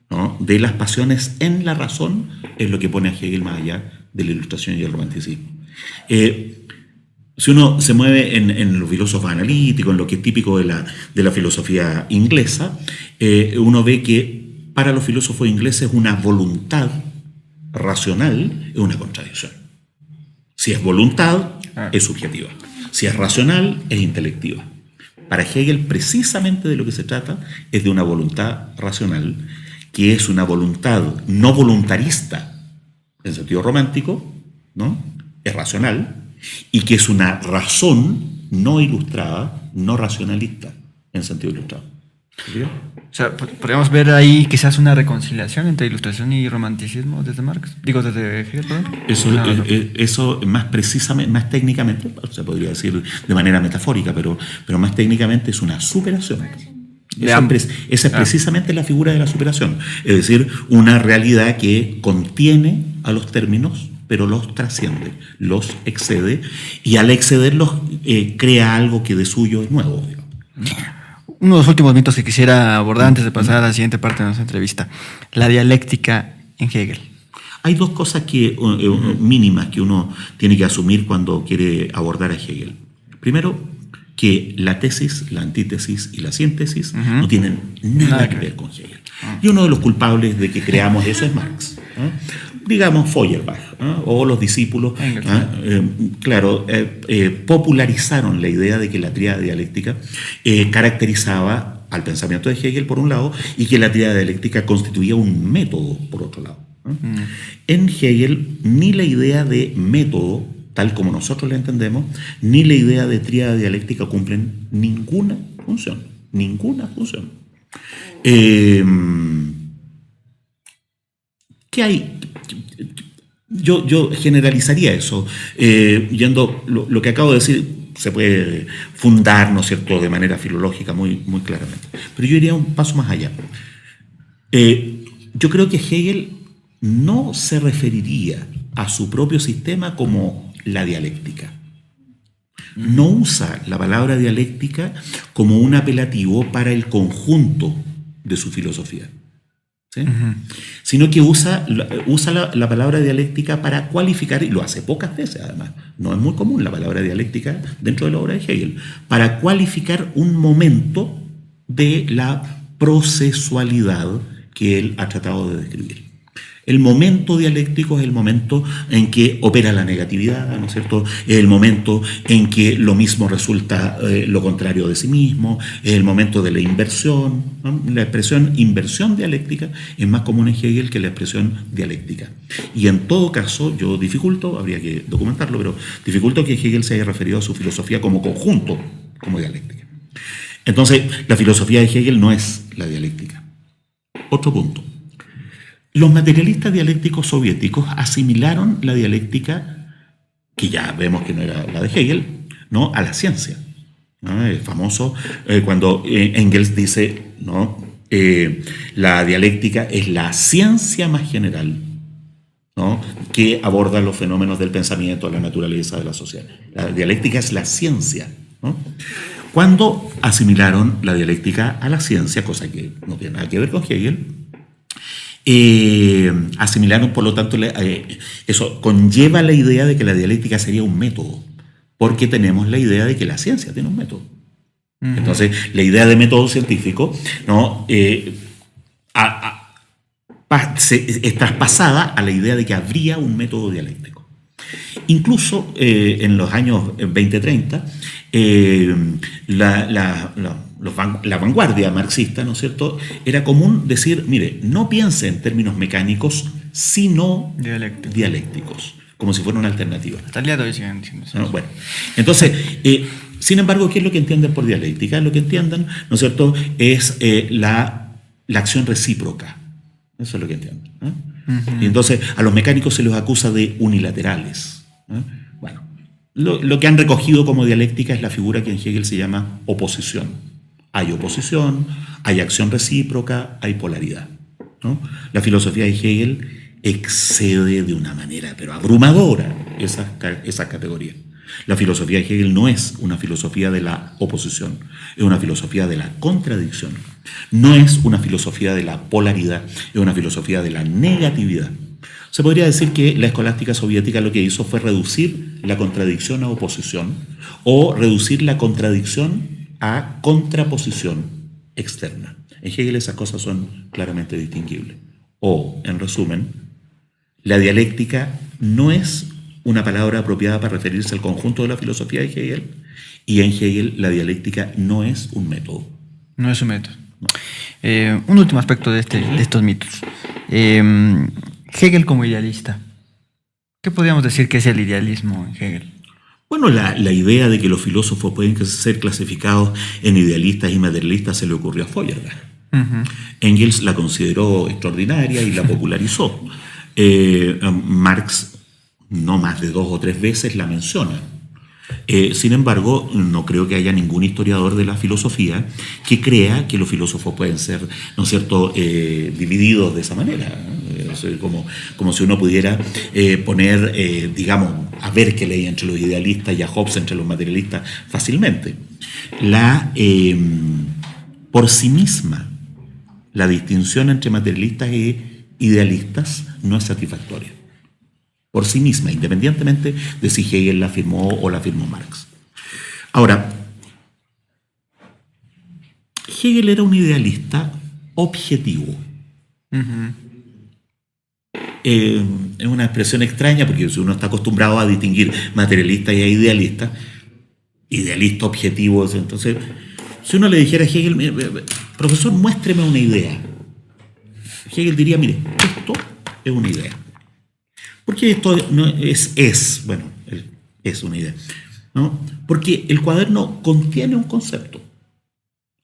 ¿no?, de las pasiones en la razón es lo que pone a Hegel más allá de la ilustración y el romanticismo. Si uno se mueve en los filósofos analíticos, en lo que es típico de la filosofía inglesa, uno ve que para los filósofos ingleses una voluntad racional es una contradicción. Si es voluntad, es subjetiva. Si es racional, es intelectiva. Para Hegel, precisamente de lo que se trata es de una voluntad racional, que es una voluntad no voluntarista, en sentido romántico, ¿no? Es racional, y que es una razón no ilustrada, no racionalista, en sentido ilustrado. ¿Sí? O sea, podríamos ver ahí quizás una reconciliación entre ilustración y romanticismo desde Marx. Digo, desde Hegel, perdón. Eso más precisamente, más técnicamente, se podría decir de manera metafórica, pero más técnicamente es una superación. Esa es precisamente la figura de la superación. Es decir, una realidad que contiene a los términos, pero los trasciende, los excede, y al excederlos crea algo que de suyo es nuevo. Uno de los últimos mitos que quisiera abordar antes de pasar a la siguiente parte de nuestra entrevista, la dialéctica en Hegel. Hay dos cosas mínimas que uno tiene que asumir cuando quiere abordar a Hegel. Primero, que la tesis, la antítesis y la síntesis no tienen nada que ver con Hegel. Y uno de los culpables de que creamos eso es Marx. Digamos Feuerbach o los discípulos, popularizaron la idea de que la tríada dialéctica caracterizaba al pensamiento de Hegel por un lado y que la tríada dialéctica constituía un método por otro lado. En Hegel ni la idea de método, tal como nosotros la entendemos, ni la idea de tríada dialéctica cumplen ninguna función. Ninguna función. ¿Qué hay? Yo generalizaría eso, yendo lo que acabo de decir se puede fundar, ¿no es cierto?, de manera filológica muy, muy claramente. Pero yo iría un paso más allá. Yo creo que Hegel no se referiría a su propio sistema como la dialéctica. No usa la palabra dialéctica como un apelativo para el conjunto de su filosofía. ¿Sí? Sino que usa la palabra dialéctica para cualificar, y lo hace pocas veces además, no es muy común la palabra dialéctica dentro de la obra de Hegel, para cualificar un momento de la procesualidad que él ha tratado de describir. El momento dialéctico es el momento en que opera la negatividad, ¿no es cierto? Es el momento en que lo mismo resulta lo contrario de sí mismo, es el momento de la inversión, ¿no? La expresión inversión dialéctica es más común en Hegel que la expresión dialéctica. Y en todo caso, yo dificulto, habría que documentarlo, pero dificulto que Hegel se haya referido a su filosofía como conjunto, como dialéctica. Entonces, la filosofía de Hegel no es la dialéctica. Otro punto. Los materialistas dialécticos soviéticos asimilaron la dialéctica, que ya vemos que no era la de Hegel, ¿no?, a la ciencia. ¿No? Es famoso cuando Engels dice, ¿no?, la dialéctica es la ciencia más general, ¿no?, que aborda los fenómenos del pensamiento, la naturaleza de la sociedad. La dialéctica es la ciencia, ¿no? Cuando asimilaron la dialéctica a la ciencia, cosa que no tiene nada que ver con Hegel, asimilaron, por lo tanto, eso conlleva la idea de que la dialéctica sería un método, porque tenemos la idea de que la ciencia tiene un método. Entonces, la idea de método científico, ¿no?, es traspasada a la idea de que habría un método dialéctico. Incluso en los años 20-30, la vanguardia marxista, ¿no es cierto?, era común decir, mire, no piense en términos mecánicos, sino dialécticos, como si fuera una alternativa. Hasta el día de hoy siguen diciendo eso. ¿No? Bueno, entonces, sin embargo, ¿qué es lo que entienden por dialéctica? Lo que entienden, ¿no es cierto?, es la acción recíproca. Eso es lo que entienden. Y entonces, a los mecánicos se los acusa de unilaterales. Bueno, lo que han recogido como dialéctica es la figura que en Hegel se llama oposición. Hay oposición, hay acción recíproca, hay polaridad, ¿no? La filosofía de Hegel excede de una manera pero abrumadora esa categoría. La filosofía de Hegel no es una filosofía de la oposición, es una filosofía de la contradicción. No es una filosofía de la polaridad, es una filosofía de la negatividad. Se podría decir que la escolástica soviética lo que hizo fue reducir la contradicción a oposición o reducir la contradicción a contraposición externa. En Hegel esas cosas son claramente distinguibles. O, en resumen, la dialéctica no es una palabra apropiada para referirse al conjunto de la filosofía de Hegel, y en Hegel la dialéctica no es un método. No es un método. No. Un último aspecto de estos mitos. Hegel como idealista. ¿Qué podríamos decir que es el idealismo en Hegel? Bueno, la idea de que los filósofos pueden ser clasificados en idealistas y materialistas se le ocurrió a Feuerbach. Engels la consideró extraordinaria y la popularizó. Marx no más de 2 o 3 veces la menciona. Sin embargo, no creo que haya ningún historiador de la filosofía que crea que los filósofos pueden ser, ¿no es cierto?, divididos de esa manera, ¿no? Como si uno pudiera poner, digamos, a Berkeley entre los idealistas y a Hobbes entre los materialistas fácilmente. Por sí misma, la distinción entre materialistas e idealistas no es satisfactoria. Por sí misma, independientemente de si Hegel la afirmó o la afirmó Marx. Ahora, Hegel era un idealista objetivo. Es una expresión extraña porque si uno está acostumbrado a distinguir materialista y idealista, idealista objetivo, entonces, si uno le dijera a Hegel, profesor, muéstreme una idea, Hegel diría, mire, esto es una idea. Porque esto no es una idea, ¿no? Porque el cuaderno contiene un concepto.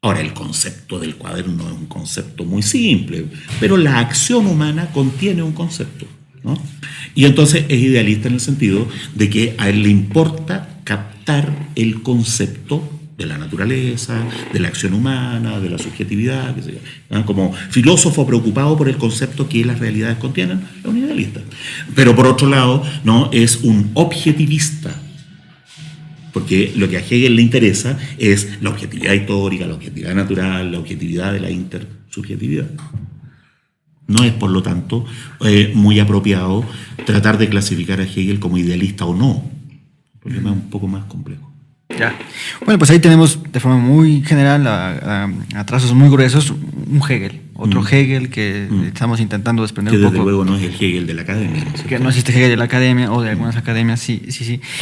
Ahora, el concepto del cuaderno es un concepto muy simple, pero la acción humana contiene un concepto, ¿no? Y entonces es idealista en el sentido de que a él le importa captar el concepto de la naturaleza, de la acción humana, de la subjetividad, qué sé yo, ¿no? Como filósofo preocupado por el concepto que las realidades contienen, es un idealista. Pero por otro lado, ¿no?, es un objetivista, porque lo que a Hegel le interesa es la objetividad histórica, la objetividad natural, la objetividad de la intersubjetividad. No es, por lo tanto, muy apropiado tratar de clasificar a Hegel como idealista o no. El problema es un poco más complejo. Ya. Bueno, pues ahí tenemos de forma muy general, a trazos muy gruesos, un Hegel, otro Hegel que estamos intentando desprender que un poco. Desde luego no es el Hegel de la academia. ¿No? Que no existe Hegel de la academia o de algunas academias, sí.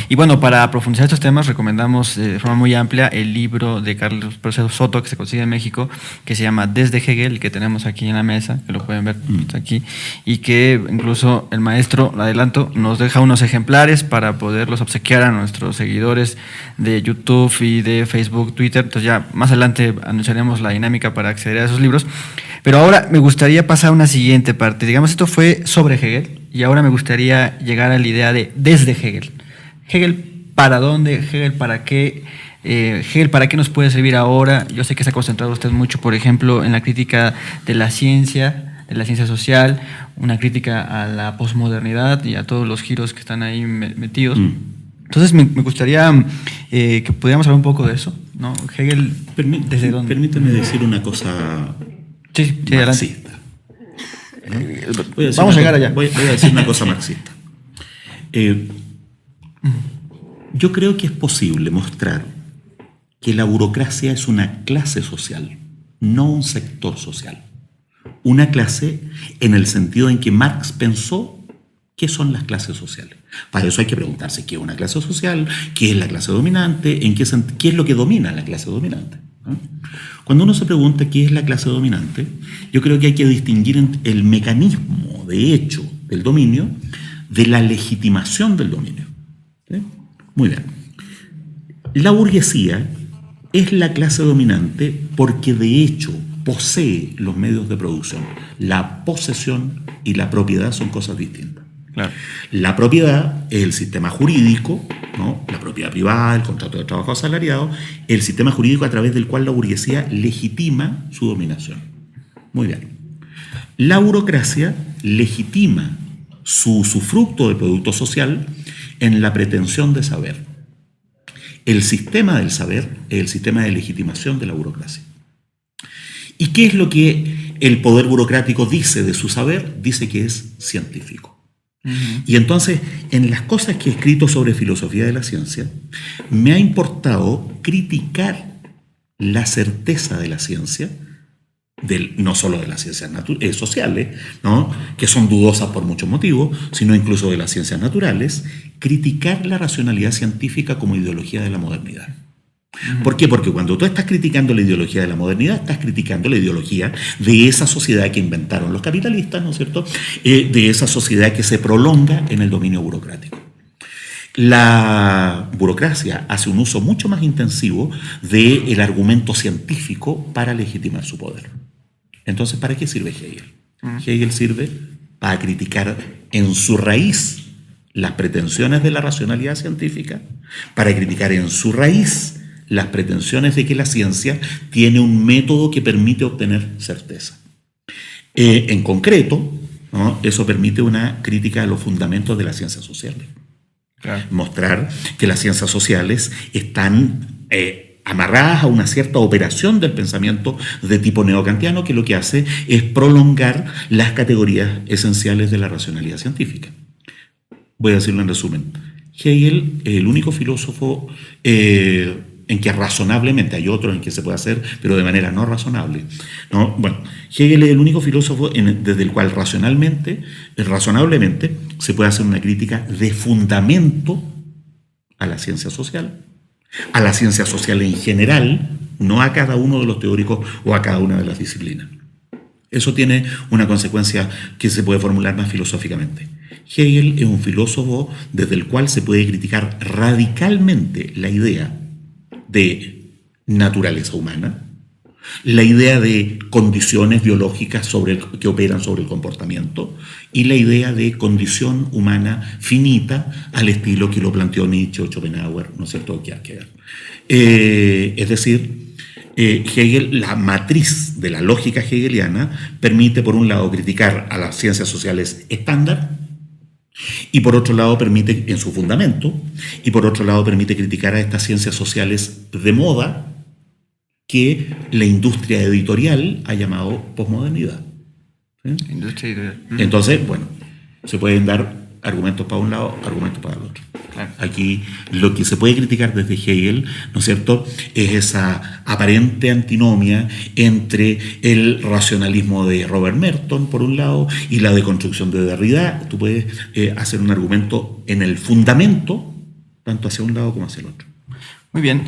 Y bueno, para profundizar estos temas recomendamos de forma muy amplia el libro de Carlos Pérez Soto que se consigue en México, que se llama Desde Hegel, que tenemos aquí en la mesa, que lo pueden ver aquí, y que incluso el maestro, lo adelanto, nos deja unos ejemplares para poderlos obsequiar a nuestros seguidores de YouTube y de Facebook, Twitter. Entonces ya más adelante anunciaremos la dinámica para acceder a esos libros. Pero ahora me gustaría pasar a una siguiente parte. Digamos, esto fue sobre Hegel y ahora me gustaría llegar a la idea de desde Hegel. Hegel, ¿para dónde? Hegel, ¿para qué? Hegel, ¿para qué nos puede servir ahora? Yo sé que se ha concentrado usted mucho, por ejemplo, en la crítica de la ciencia social, una crítica a la posmodernidad y a todos los giros que están ahí metidos. Entonces me gustaría que pudiéramos hablar un poco de eso, ¿no? Hegel, ¿desde dónde? Permíteme decir una cosa marxista. ¿No? Vamos a llegar allá. Voy a decir una cosa marxista. Yo creo que es posible mostrar que la burocracia es una clase social, no un sector social. Una clase en el sentido en que Marx pensó qué son las clases sociales. Para eso hay que preguntarse qué es una clase social, qué es la clase dominante, qué es lo que domina la clase dominante, ¿no? Cuando uno se pregunta qué es la clase dominante, yo creo que hay que distinguir el mecanismo de hecho del dominio de la legitimación del dominio. ¿Sí? Muy bien. La burguesía es la clase dominante porque de hecho posee los medios de producción. La posesión y la propiedad son cosas distintas. Claro. La propiedad es el sistema jurídico, ¿no? La propiedad privada, el contrato de trabajo asalariado, el sistema jurídico a través del cual la burguesía legitima su dominación. Muy bien. La burocracia legitima su usufructo de producto social en la pretensión de saber. El sistema del saber es el sistema de legitimación de la burocracia. ¿Y qué es lo que el poder burocrático dice de su saber? Dice que es científico. Y entonces, en las cosas que he escrito sobre filosofía de la ciencia, me ha importado criticar la certeza de la ciencia, no solo de las ciencias sociales, ¿no?, que son dudosas por muchos motivos, sino incluso de las ciencias naturales, criticar la racionalidad científica como ideología de la modernidad. ¿Por qué? Porque cuando tú estás criticando la ideología de la modernidad, estás criticando la ideología de esa sociedad que inventaron los capitalistas, ¿no es cierto? De esa sociedad que se prolonga en el dominio burocrático. La burocracia hace un uso mucho más intensivo del argumento científico para legitimar su poder. Entonces, ¿para qué sirve Hegel? Hegel sirve para criticar en su raíz las pretensiones de la racionalidad científica, para criticar en su raíz las pretensiones de que la ciencia tiene un método que permite obtener certeza. En concreto, ¿no? Eso permite una crítica a los fundamentos de las ciencias sociales. Claro. Mostrar que las ciencias sociales están amarradas a una cierta operación del pensamiento de tipo neokantiano, que lo que hace es prolongar las categorías esenciales de la racionalidad científica. Voy a decirlo en resumen. Hegel es el único filósofo en que razonablemente, hay otros en que se puede hacer, pero de manera no razonable, ¿no? Bueno, Hegel es el único filósofo desde el cual razonablemente se puede hacer una crítica de fundamento a la ciencia social en general, no a cada uno de los teóricos o a cada una de las disciplinas. Eso tiene una consecuencia que se puede formular más filosóficamente. Hegel es un filósofo desde el cual se puede criticar radicalmente la idea de naturaleza humana, la idea de condiciones biológicas que operan sobre el comportamiento y la idea de condición humana finita al estilo que lo planteó Nietzsche o Schopenhauer, ¿no es cierto?, Kierkegaard. Es decir, Hegel, la matriz de la lógica hegeliana, permite por un lado criticar a las ciencias sociales estándar, y por otro lado permite, en su fundamento, y por otro lado permite criticar a estas ciencias sociales de moda que la industria editorial ha llamado posmodernidad. ¿Sí? Industria editorial. Entonces, bueno, se pueden dar argumentos para un lado, argumentos para el otro. Claro. Aquí lo que se puede criticar desde Hegel, ¿no es cierto?, es esa aparente antinomia entre el racionalismo de Robert Merton, por un lado, y la deconstrucción de Derrida. Tú puedes hacer un argumento en el fundamento, tanto hacia un lado como hacia el otro. Muy bien.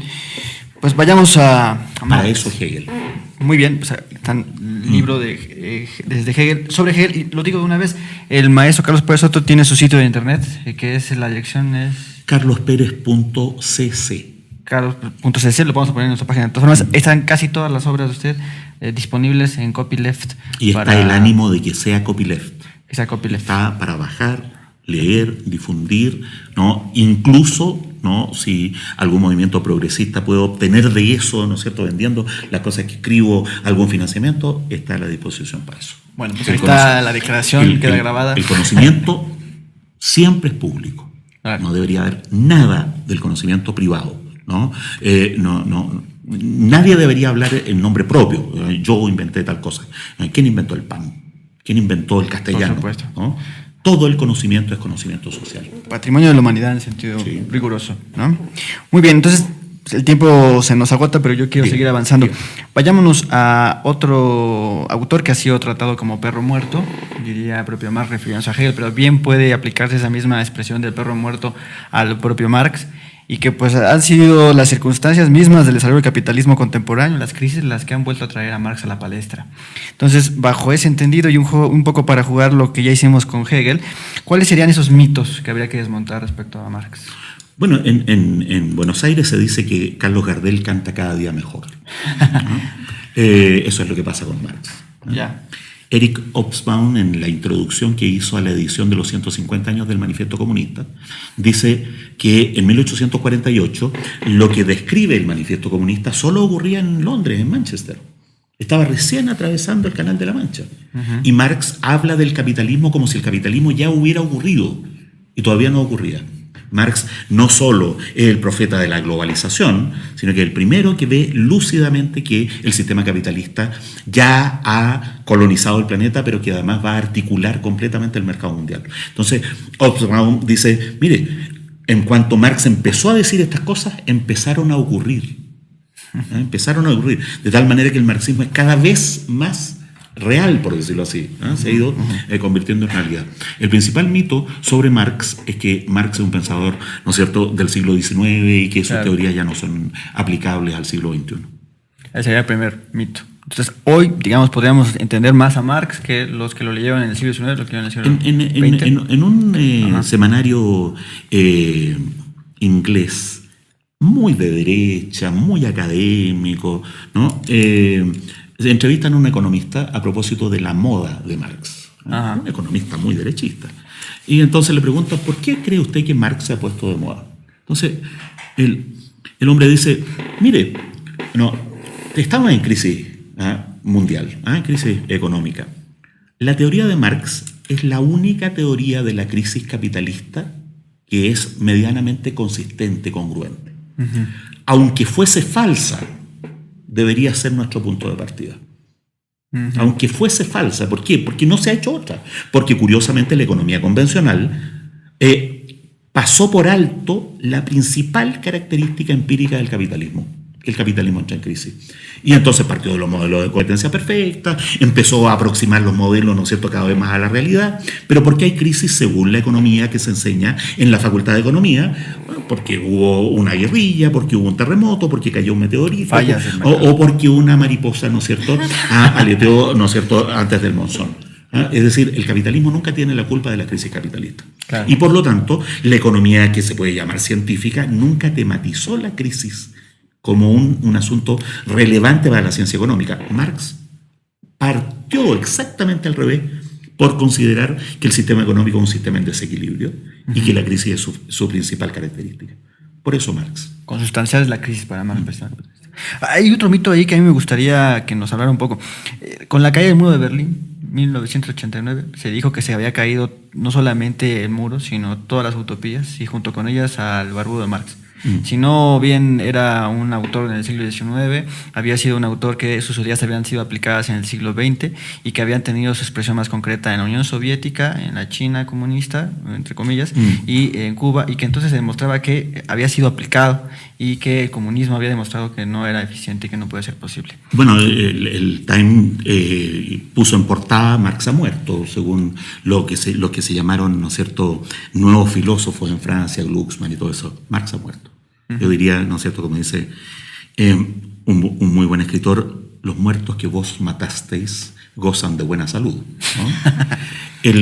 Pues vayamos a Para eso Hegel. Muy bien, pues está el libro desde Hegel, sobre Hegel, y lo digo de una vez, el maestro Carlos Pérez Soto tiene su sitio de internet, que es, la dirección es... carlosperez.cc. Carlos.cc, lo vamos a poner en nuestra página. De todas formas, están casi todas las obras de usted disponibles en Copyleft. Y está el ánimo de que sea Copyleft. Que sea Copyleft. Está para bajar, leer, difundir, ¿no? Incluso, ¿no?, si algún movimiento progresista puede obtener de eso, ¿no es cierto?, vendiendo las cosas que escribo, algún financiamiento, está a la disposición para eso. Bueno, pues ahí está la declaración, queda grabada. El conocimiento siempre es público. Claro. No debería haber nada del conocimiento privado, ¿no? Nadie debería hablar en nombre propio. Yo inventé tal cosa. ¿Quién inventó el pan? ¿Quién inventó el castellano? Por supuesto. ¿No? Todo el conocimiento es conocimiento social. Patrimonio de la humanidad en sentido riguroso, ¿no? Muy bien, entonces el tiempo se nos agota, pero yo quiero seguir avanzando. Vayámonos a otro autor que ha sido tratado como perro muerto, diría propio Marx refiriéndose a Hegel, pero bien puede aplicarse esa misma expresión del perro muerto al propio Marx, y que pues han sido las circunstancias mismas del desarrollo del capitalismo contemporáneo, las crisis, las que han vuelto a traer a Marx a la palestra. Entonces, bajo ese entendido y un poco para jugar lo que ya hicimos con Hegel, ¿cuáles serían esos mitos que habría que desmontar respecto a Marx? Bueno, en Buenos Aires se dice que Carlos Gardel canta cada día mejor, ¿no? Eso es lo que pasa con Marx, ¿no? Ya. Eric Hobsbawm, en la introducción que hizo a la edición de los 150 años del Manifiesto Comunista, dice que en 1848 lo que describe el Manifiesto Comunista solo ocurría en Londres, en Manchester. Estaba recién atravesando el Canal de la Mancha. Y Marx habla del capitalismo como si el capitalismo ya hubiera ocurrido, y todavía no ocurría. Marx no solo es el profeta de la globalización, sino que es el primero que ve lúcidamente que el sistema capitalista ya ha colonizado el planeta, pero que además va a articular completamente el mercado mundial. Entonces, Hobsbawm dice, mire, en cuanto Marx empezó a decir estas cosas, empezaron a ocurrir. Empezaron a ocurrir, de tal manera que el marxismo es cada vez más real, por decirlo así, se ha ido convirtiendo en realidad. El principal mito sobre Marx es que Marx es un pensador, ¿no es cierto?, del siglo XIX y que sus teorías ya no son aplicables al siglo XXI. Ese sería el primer mito. Entonces, hoy, digamos, podríamos entender más a Marx que los que lo leyeron en el siglo XIX, los que lo leyeron en el siglo XX. En un semanario inglés muy de derecha, muy académico, ¿no? Entrevistan a un economista a propósito de la moda de Marx, ¿no? Un economista muy derechista. Y entonces le preguntan, ¿por qué cree usted que Marx se ha puesto de moda? Entonces, el hombre dice, mire, no, estamos en crisis mundial, en crisis económica. La teoría de Marx es la única teoría de la crisis capitalista que es medianamente consistente, congruente. Aunque fuese falsa, debería ser nuestro punto de partida. Aunque fuese falsa. ¿Por qué? Porque no se ha hecho otra. Porque curiosamente la economía convencional pasó por alto la principal característica empírica del capitalismo. El capitalismo entra en crisis. Y entonces partió de los modelos de competencia perfecta, empezó a aproximar los modelos, ¿no es cierto?, cada vez más a la realidad. Pero ¿por qué hay crisis según la economía que se enseña en la Facultad de Economía? Bueno, porque hubo una guerrilla, porque hubo un terremoto, porque cayó un meteorito, o porque una mariposa, ¿no es cierto?, aleteó, ¿no es cierto?, antes del monzón. Es decir, el capitalismo nunca tiene la culpa de la crisis capitalista. Claro. Y por lo tanto, la economía que se puede llamar científica nunca tematizó la crisis como un asunto relevante para la ciencia económica. Marx partió exactamente al revés por considerar que el sistema económico es un sistema en desequilibrio y que la crisis es su principal característica. Por eso Marx. Consustancial es la crisis para Marx. Hay otro mito ahí que a mí me gustaría que nos hablara un poco. Con la caída del muro de Berlín, 1989, se dijo que se había caído no solamente el muro, sino todas las utopías y junto con ellas al barbudo de Marx. Si no bien era un autor en el siglo XIX, había sido un autor que sus ideas habían sido aplicadas en el siglo XX y que habían tenido su expresión más concreta en la Unión Soviética, en la China comunista, entre comillas, y en Cuba, y que entonces se demostraba que había sido aplicado y que el comunismo había demostrado que no era eficiente y que no puede ser posible. Bueno, el Time puso en portada Marx ha muerto, según lo que se llamaron, ¿no es cierto?, nuevos filósofos en Francia, Glucksmann y todo eso. Marx ha muerto. Yo diría, ¿no es cierto?, como dice un muy buen escritor, los muertos que vos matasteis gozan de buena salud, ¿no?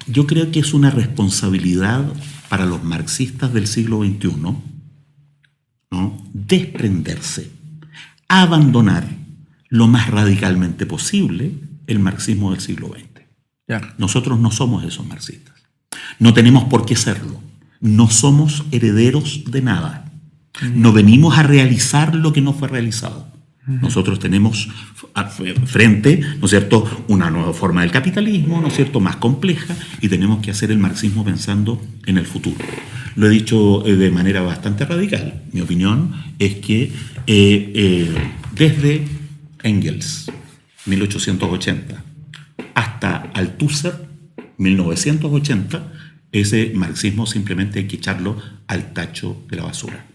Yo creo que es una responsabilidad para los marxistas del siglo XXI, ¿no?, desprenderse, abandonar lo más radicalmente posible el marxismo del siglo XX. Nosotros no somos esos marxistas. No tenemos por qué serlo. No somos herederos de nada. No venimos a realizar lo que no fue realizado. Nosotros tenemos frente, ¿no es cierto?, una nueva forma del capitalismo, ¿no es cierto?, más compleja, y tenemos que hacer el marxismo pensando en el futuro. Lo he dicho de manera bastante radical. Mi opinión es que desde Engels, 1880, hasta Althusser, 1980, ese marxismo simplemente hay que echarlo al tacho de la basura.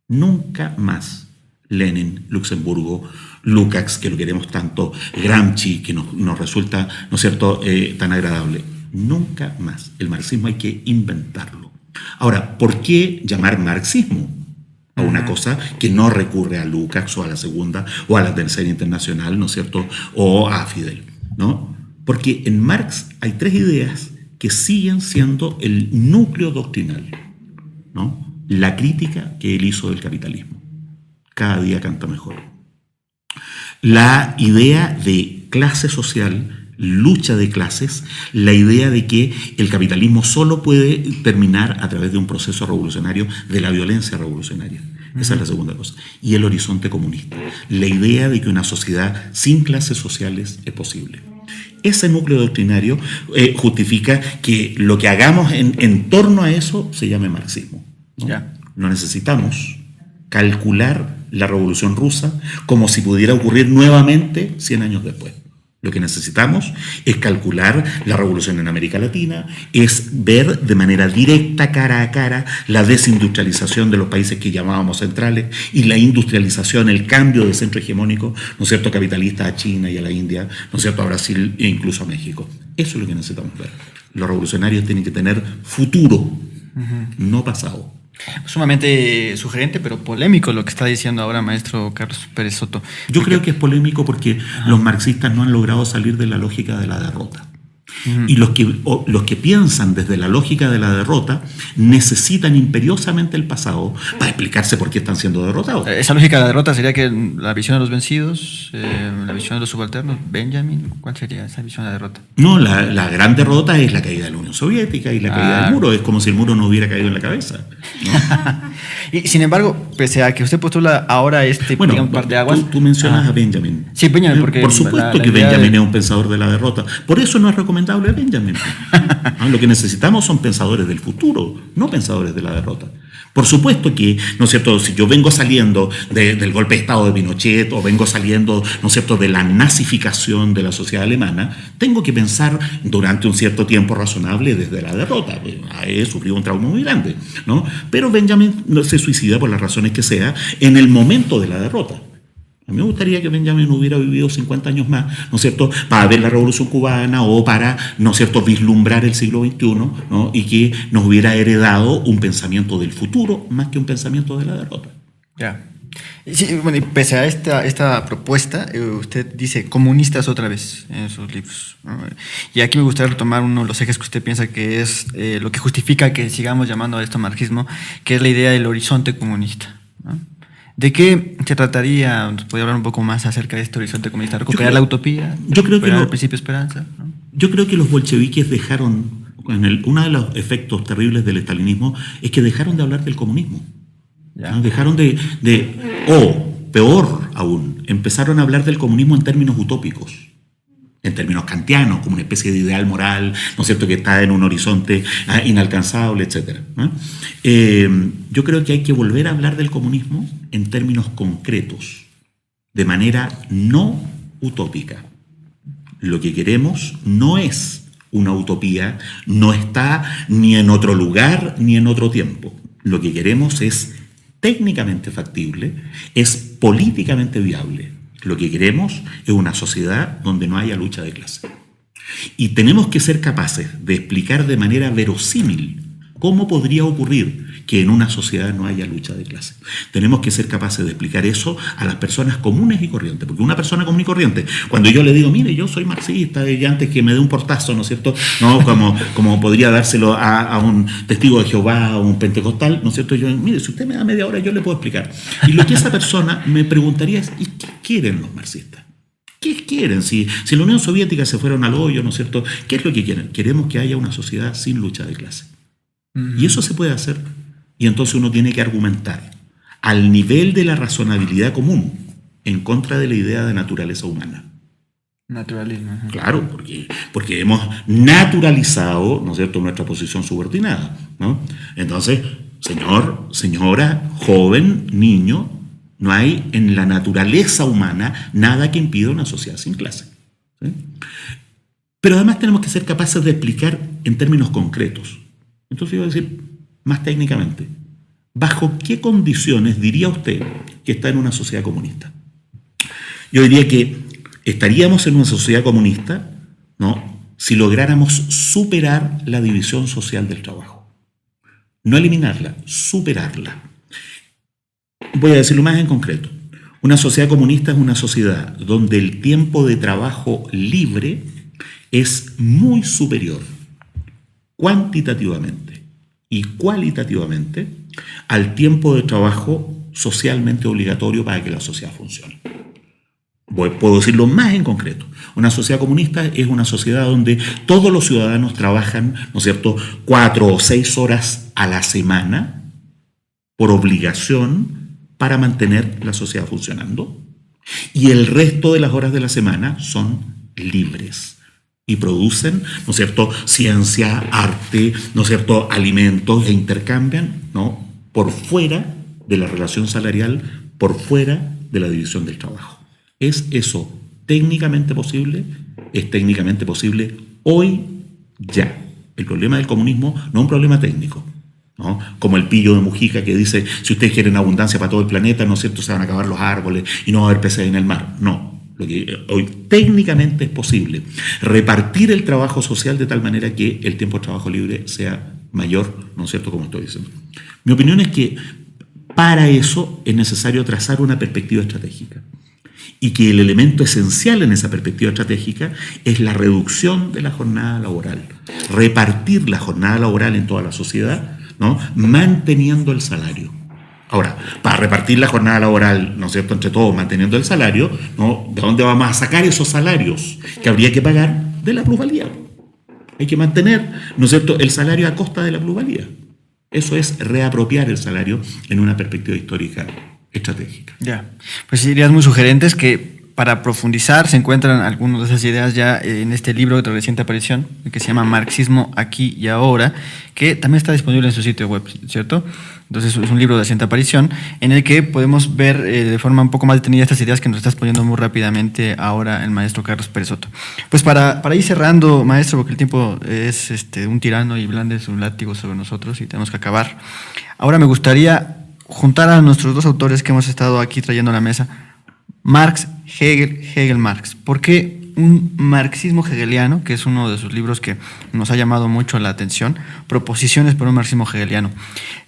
Nunca más Lenin, Luxemburgo, Lukács, que lo queremos tanto, Gramsci, que nos resulta, ¿no es cierto?, tan agradable. Nunca más. El marxismo hay que inventarlo. Ahora, ¿por qué llamar marxismo a una cosa que no recurre a Lukács o a la Segunda o a la Tercera Internacional, ¿no es cierto?, o a Fidel, ¿no? Porque en Marx hay tres ideas que siguen siendo el núcleo doctrinal, ¿no? La crítica que él hizo del capitalismo. Cada día canta mejor. La idea de clase social, lucha de clases, la idea de que el capitalismo solo puede terminar a través de un proceso revolucionario, de la violencia revolucionaria. Esa es la segunda cosa. Y el horizonte comunista. La idea de que una sociedad sin clases sociales es posible. Ese núcleo doctrinario justifica que lo que hagamos en torno a eso se llame marxismo, ¿no? No necesitamos calcular la Revolución Rusa como si pudiera ocurrir nuevamente 100 años después. Lo que necesitamos es calcular la revolución en América Latina, es ver de manera directa, cara a cara, la desindustrialización de los países que llamábamos centrales y la industrialización, el cambio de centro hegemónico, ¿no es cierto?, capitalista a China y a la India, ¿no es cierto?, a Brasil e incluso a México. Eso es lo que necesitamos ver. Los revolucionarios tienen que tener futuro, no pasado. Sumamente sugerente, pero polémico lo que está diciendo ahora maestro Carlos Pérez Soto. Yo creo que es polémico porque los marxistas no han logrado salir de la lógica de la derrota. Y los que piensan desde la lógica de la derrota necesitan imperiosamente el pasado para explicarse por qué están siendo derrotados. Esa lógica de la derrota sería que la visión de los vencidos, la visión de los subalternos, Benjamin, ¿cuál sería esa visión de la derrota? No, la gran derrota es la caída de la Unión Soviética y la caída del muro. Es como si el muro no hubiera caído en la cabeza, ¿no? Y sin embargo, pese a que usted postula ahora bueno, digamos, par de aguas... Tú mencionas a Benjamin. Sí, Benjamin, porque... Por supuesto que Benjamin es un pensador de la derrota. Por eso no es recomendable Benjamin. Lo que necesitamos son pensadores del futuro, no pensadores de la derrota. Por supuesto que, ¿no es cierto?, si yo vengo saliendo del golpe de Estado de Pinochet o vengo saliendo, ¿no es cierto?, de la nazificación de la sociedad alemana, tengo que pensar durante un cierto tiempo razonable desde la derrota. He sufrido un trauma muy grande, ¿no? Pero Benjamin se suicida por las razones que sea en el momento de la derrota. A mí me gustaría que Benjamin hubiera vivido 50 años más, ¿no es cierto?, para ver la Revolución Cubana o para, ¿no es cierto?, vislumbrar el siglo XXI, ¿no?, y que nos hubiera heredado un pensamiento del futuro más que un pensamiento de la derrota. Ya. Sí, bueno, y pese a esta propuesta, usted dice comunistas otra vez en sus libros, ¿no? Y aquí me gustaría retomar uno de los ejes que usted piensa que es lo que justifica que sigamos llamando a esto marxismo, que es la idea del horizonte comunista, ¿no? ¿De qué se trataría? ¿Podría hablar un poco más acerca de este horizonte comunista? ¿Recuperar la utopía? Yo creo que el principio de esperanza, ¿no? Yo creo que los bolcheviques dejaron, uno de los efectos terribles del estalinismo es que dejaron de hablar del comunismo. ¿No? Dejaron o peor aún, empezaron a hablar del comunismo en términos utópicos, en términos kantianos, como una especie de ideal moral, ¿no es cierto?, que está en un horizonte inalcanzable, etc. ¿no? Yo creo que hay que volver a hablar del comunismo en términos concretos, de manera no utópica. Lo que queremos no es una utopía, no está ni en otro lugar ni en otro tiempo. Lo que queremos es técnicamente factible, es políticamente viable. Lo que queremos es una sociedad donde no haya lucha de clase. Y tenemos que ser capaces de explicar de manera verosímil cómo podría ocurrir que en una sociedad no haya lucha de clase. Tenemos que ser capaces de explicar eso a las personas comunes y corrientes. Porque una persona común y corriente, cuando yo le digo, mire, yo soy marxista, y antes que me dé un portazo, ¿no es cierto?, ¿no?, como podría dárselo a un testigo de Jehová o un pentecostal, ¿no es cierto?, yo, mire, si usted me da media hora, yo le puedo explicar. Y lo que esa persona me preguntaría es, ¿y qué quieren los marxistas? ¿Qué quieren? Si la Unión Soviética se fueron al hoyo, ¿no es cierto?, ¿qué es lo que quieren? Queremos que haya una sociedad sin lucha de clase. Y eso se puede hacer. Y entonces uno tiene que argumentar al nivel de la razonabilidad común en contra de la idea de naturaleza humana. Naturalismo. Claro, porque hemos naturalizado, ¿no es cierto?, nuestra posición subordinada, ¿no? Entonces, señor, señora, joven, niño, no hay en la naturaleza humana nada que impida una sociedad sin clase, ¿sí? Pero además tenemos que ser capaces de explicar en términos concretos. Entonces yo voy a decir más técnicamente, ¿bajo qué condiciones diría usted que está en una sociedad comunista? Yo diría que estaríamos en una sociedad comunista, ¿no?, si lográramos superar la división social del trabajo. No eliminarla, superarla. Voy a decirlo más en concreto. Una sociedad comunista es una sociedad donde el tiempo de trabajo libre es muy superior cuantitativamente y cualitativamente al tiempo de trabajo socialmente obligatorio para que la sociedad funcione. Puedo decirlo más en concreto. Una sociedad comunista es una sociedad donde todos los ciudadanos trabajan, ¿no es cierto?, 4 o 6 horas a la semana por obligación para mantener la sociedad funcionando, y el resto de las horas de la semana son libres y producen, ¿no es cierto?, ciencia, arte, ¿no es cierto?, alimentos, e intercambian, ¿no?, por fuera de la relación salarial, por fuera de la división del trabajo. ¿Es eso técnicamente posible, es técnicamente posible hoy ya. El problema del comunismo no es un problema técnico, ¿no? Como el pillo de Mujica que dice, si ustedes quieren abundancia para todo el planeta, ¿no es cierto?, se van a acabar los árboles y no va a haber peces en el mar. No, lo que hoy técnicamente es posible, repartir el trabajo social de tal manera que el tiempo de trabajo libre sea mayor, ¿no es cierto?, como estoy diciendo. Mi opinión es que para eso es necesario trazar una perspectiva estratégica y que el elemento esencial en esa perspectiva estratégica es la reducción de la jornada laboral, repartir la jornada laboral en toda la sociedad, ¿no?, manteniendo el salario. Ahora, para repartir la jornada laboral, ¿no es cierto?, entre todos, manteniendo el salario, ¿no?, ¿de dónde vamos a sacar esos salarios que habría que pagar? De la plusvalía. Hay que mantener, ¿no es cierto?, el salario a costa de la plusvalía. Eso es reapropiar el salario en una perspectiva histórica estratégica. Ya, pues ideas muy sugerentes que para profundizar se encuentran algunas de esas ideas ya en este libro de reciente aparición que se llama Marxismo aquí y ahora, que también está disponible en su sitio web, ¿cierto? Entonces es un libro de reciente aparición en el que podemos ver de forma un poco más detenida estas ideas que nos está exponiendo muy rápidamente ahora el maestro Carlos Pérez Soto. Pues para ir cerrando, maestro, porque el tiempo es un tirano y blande su látigo sobre nosotros y tenemos que acabar. Ahora me gustaría juntar a nuestros dos autores que hemos estado aquí trayendo a la mesa, Marx, Hegel, Hegel-Marx. ¿Por qué un marxismo hegeliano, que es uno de sus libros que nos ha llamado mucho la atención, Proposiciones para un marxismo hegeliano?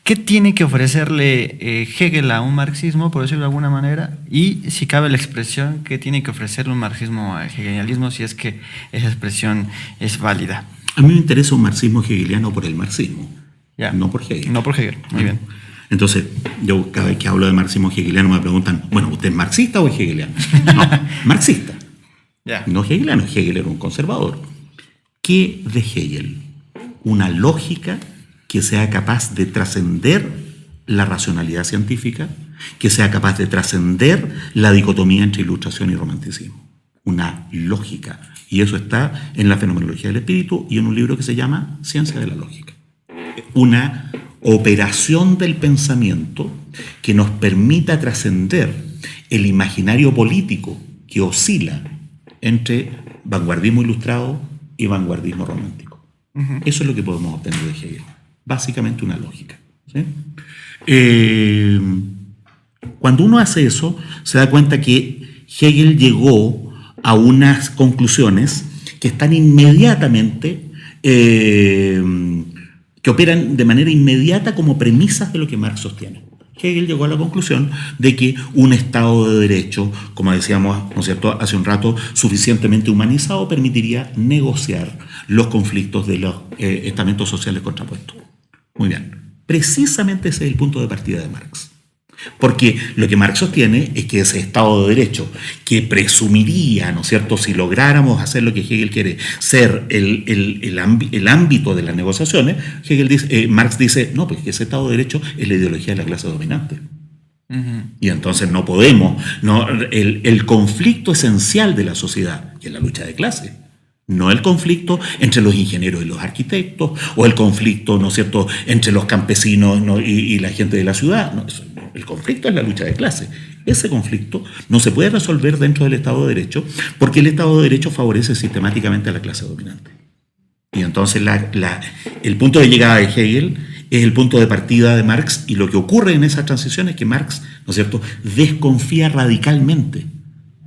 ¿Qué tiene que ofrecerle Hegel a un marxismo, por decirlo de alguna manera? Y, si cabe la expresión, ¿qué tiene que ofrecerle un marxismo al hegelianismo, si es que esa expresión es válida? A mí me interesa un marxismo hegeliano por el marxismo, ya, no por Hegel. No por Hegel, muy bien. Entonces, yo cada vez que hablo de marxismo hegeliano me preguntan, bueno, ¿usted es marxista o es hegeliano? No, marxista. Ya. No hegeliano. Hegel era un conservador. ¿Qué de Hegel? Una lógica que sea capaz de trascender la racionalidad científica, que sea capaz de trascender la dicotomía entre ilustración y romanticismo. Una lógica. Y eso está en la fenomenología del espíritu y en un libro que se llama Ciencia de la Lógica. Una operación del pensamiento que nos permita trascender el imaginario político que oscila entre vanguardismo ilustrado y vanguardismo romántico. Uh-huh. Eso es lo que podemos obtener de Hegel. Básicamente una lógica, ¿sí? Cuando uno hace eso, se da cuenta que Hegel llegó a unas conclusiones que están inmediatamente que operan de manera inmediata como premisas de lo que Marx sostiene. Hegel llegó a la conclusión de que un Estado de Derecho, como decíamos, ¿no es cierto?, hace un rato, suficientemente humanizado, permitiría negociar los conflictos de los estamentos sociales contrapuestos. Muy bien. Precisamente ese es el punto de partida de Marx. Porque lo que Marx sostiene es que ese Estado de Derecho, que presumiría, ¿no es cierto?, si lográramos hacer lo que Hegel quiere, ser el ámbito de las negociaciones, Marx dice, no, pues que ese Estado de Derecho es la ideología de la clase dominante. Uh-huh. Y entonces no podemos, el conflicto esencial de la sociedad, que es la lucha de clases, no el conflicto entre los ingenieros y los arquitectos, o el conflicto, ¿no es cierto?, entre los campesinos, ¿no?, y la gente de la ciudad. No, el conflicto es la lucha de clases. Ese conflicto no se puede resolver dentro del Estado de Derecho porque el Estado de Derecho favorece sistemáticamente a la clase dominante. Y entonces el punto de llegada de Hegel es el punto de partida de Marx, y lo que ocurre en esa transición es que Marx, ¿no es cierto?, desconfía radicalmente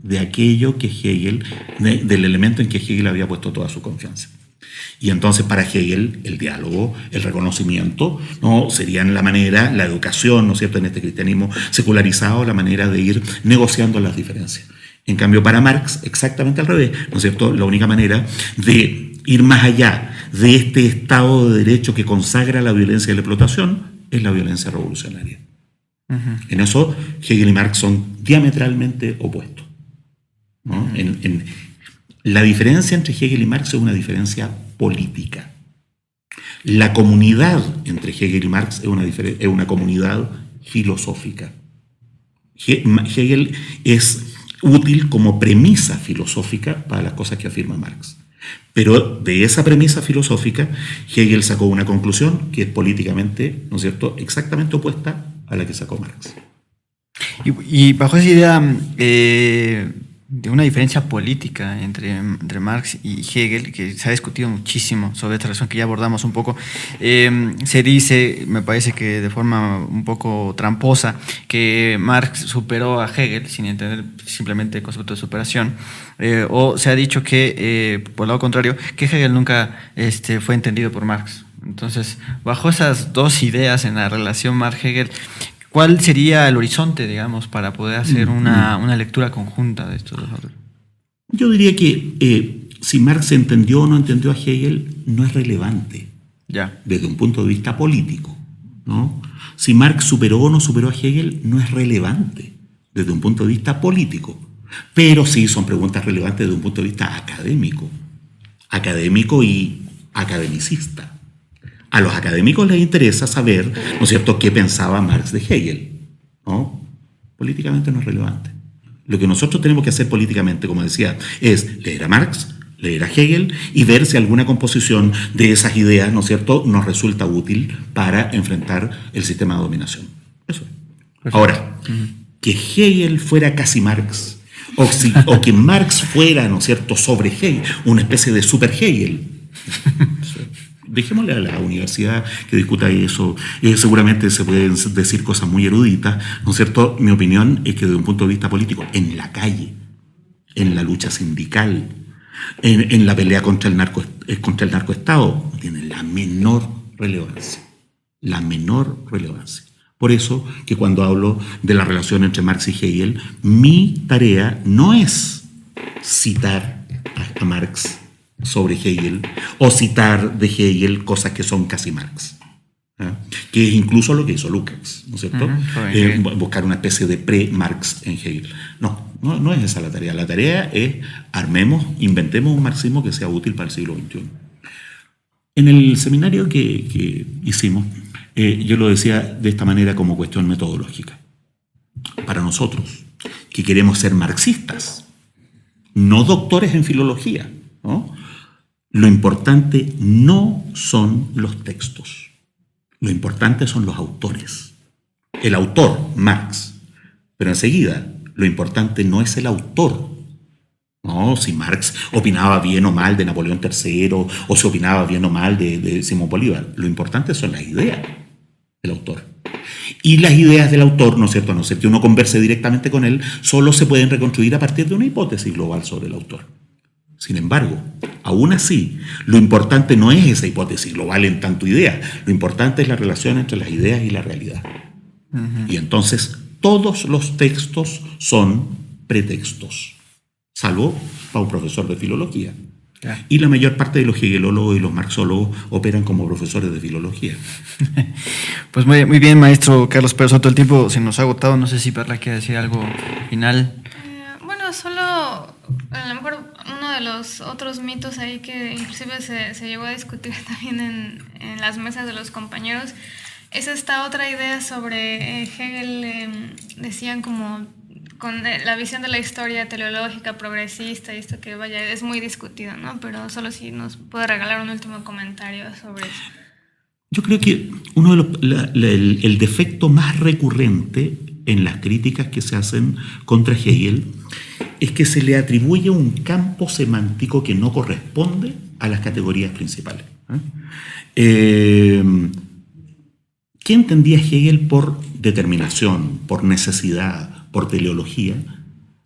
de aquello que Hegel, del elemento en que Hegel había puesto toda su confianza. Y entonces para Hegel el diálogo, el reconocimiento, ¿no?, serían la manera, la educación, ¿no es cierto?, en este cristianismo secularizado, la manera de ir negociando las diferencias. En cambio para Marx, exactamente al revés, ¿no es cierto?, la única manera de ir más allá de este Estado de Derecho que consagra la violencia y la explotación es la violencia revolucionaria. Uh-huh. En eso Hegel y Marx son diametralmente opuestos, ¿no? Uh-huh. La diferencia entre Hegel y Marx es una diferencia política. La comunidad entre Hegel y Marx es una comunidad filosófica. Hegel es útil como premisa filosófica para las cosas que afirma Marx. Pero de esa premisa filosófica, Hegel sacó una conclusión que es políticamente, ¿no es cierto?, exactamente opuesta a la que sacó Marx. Y bajo esa idea, de una diferencia política entre Marx y Hegel, que se ha discutido muchísimo sobre esta relación que ya abordamos un poco. Se dice, me parece que de forma un poco tramposa, que Marx superó a Hegel sin entender simplemente el concepto de superación, o se ha dicho que, por el lado contrario, que Hegel nunca fue entendido por Marx. Entonces, bajo esas dos ideas en la relación Marx-Hegel, ¿cuál sería el horizonte, digamos, para poder hacer una lectura conjunta de estos dos autores? Yo diría que si Marx entendió o no entendió a Hegel no es relevante desde un punto de vista político, ¿no? Si Marx superó o no superó a Hegel no es relevante desde un punto de vista político, pero sí son preguntas relevantes desde un punto de vista académico y academicista. A los académicos les interesa saber, ¿no es cierto?, qué pensaba Marx de Hegel, ¿no? Políticamente no es relevante. Lo que nosotros tenemos que hacer políticamente, como decía, es leer a Marx, leer a Hegel y ver si alguna composición de esas ideas, ¿no es cierto?, nos resulta útil para enfrentar el sistema de dominación. Eso es. Perfecto. Ahora, que Hegel fuera casi Marx, o que Marx fuera, ¿no es cierto?, sobre Hegel, una especie de super Hegel. Dejémosle a la universidad que discuta eso. Seguramente se pueden decir cosas muy eruditas, ¿no es cierto? Mi opinión es que desde un punto de vista político, en la calle, en la lucha sindical, en la pelea contra el narcoestado, no tiene la menor relevancia. La menor relevancia. Por eso que cuando hablo de la relación entre Marx y Hegel, mi tarea no es citar a Marx sobre Hegel o citar de Hegel cosas que son casi Marx, que es incluso lo que hizo Lukács, ¿no es cierto? Buscar una especie de pre-Marx en Hegel. No es esa la tarea. La tarea es inventemos un marxismo que sea útil para el siglo XXI. En el seminario que hicimos, yo lo decía de esta manera como cuestión metodológica. Para nosotros, que queremos ser marxistas, no doctores en filología, ¿no? Lo importante no son los textos, lo importante son los autores. El autor, Marx, pero enseguida, lo importante no es el autor. No, si Marx opinaba bien o mal de Napoleón III o si opinaba bien o mal de Simón Bolívar, lo importante son las ideas del autor. Y las ideas del autor, ¿no es cierto?, a no ser que uno converse directamente con él, solo se pueden reconstruir a partir de una hipótesis global sobre el autor. Sin embargo, aún así, lo importante no es esa hipótesis global en tanto idea, lo importante es la relación entre las ideas y la realidad. Y entonces, todos los textos son pretextos, salvo para un profesor de filología. Y la mayor parte de los hegelólogos y los marxólogos operan como profesores de filología. Pues muy bien, maestro Carlos Pérez Soto, el tiempo se nos ha agotado, no sé si Perla quiere decir algo final. Bueno, solo a lo mejor uno de los otros mitos ahí que inclusive se llegó a discutir también en las mesas de los compañeros es esta otra idea sobre Hegel, decían como con la visión de la historia teleológica progresista y esto que vaya es muy discutido, ¿no? Pero solo si nos puede regalar un último comentario sobre eso. Yo creo que uno de el defecto más recurrente en las críticas que se hacen contra Hegel es que se le atribuye un campo semántico que no corresponde a las categorías principales. ¿Qué entendía Hegel por determinación, por necesidad, por teleología?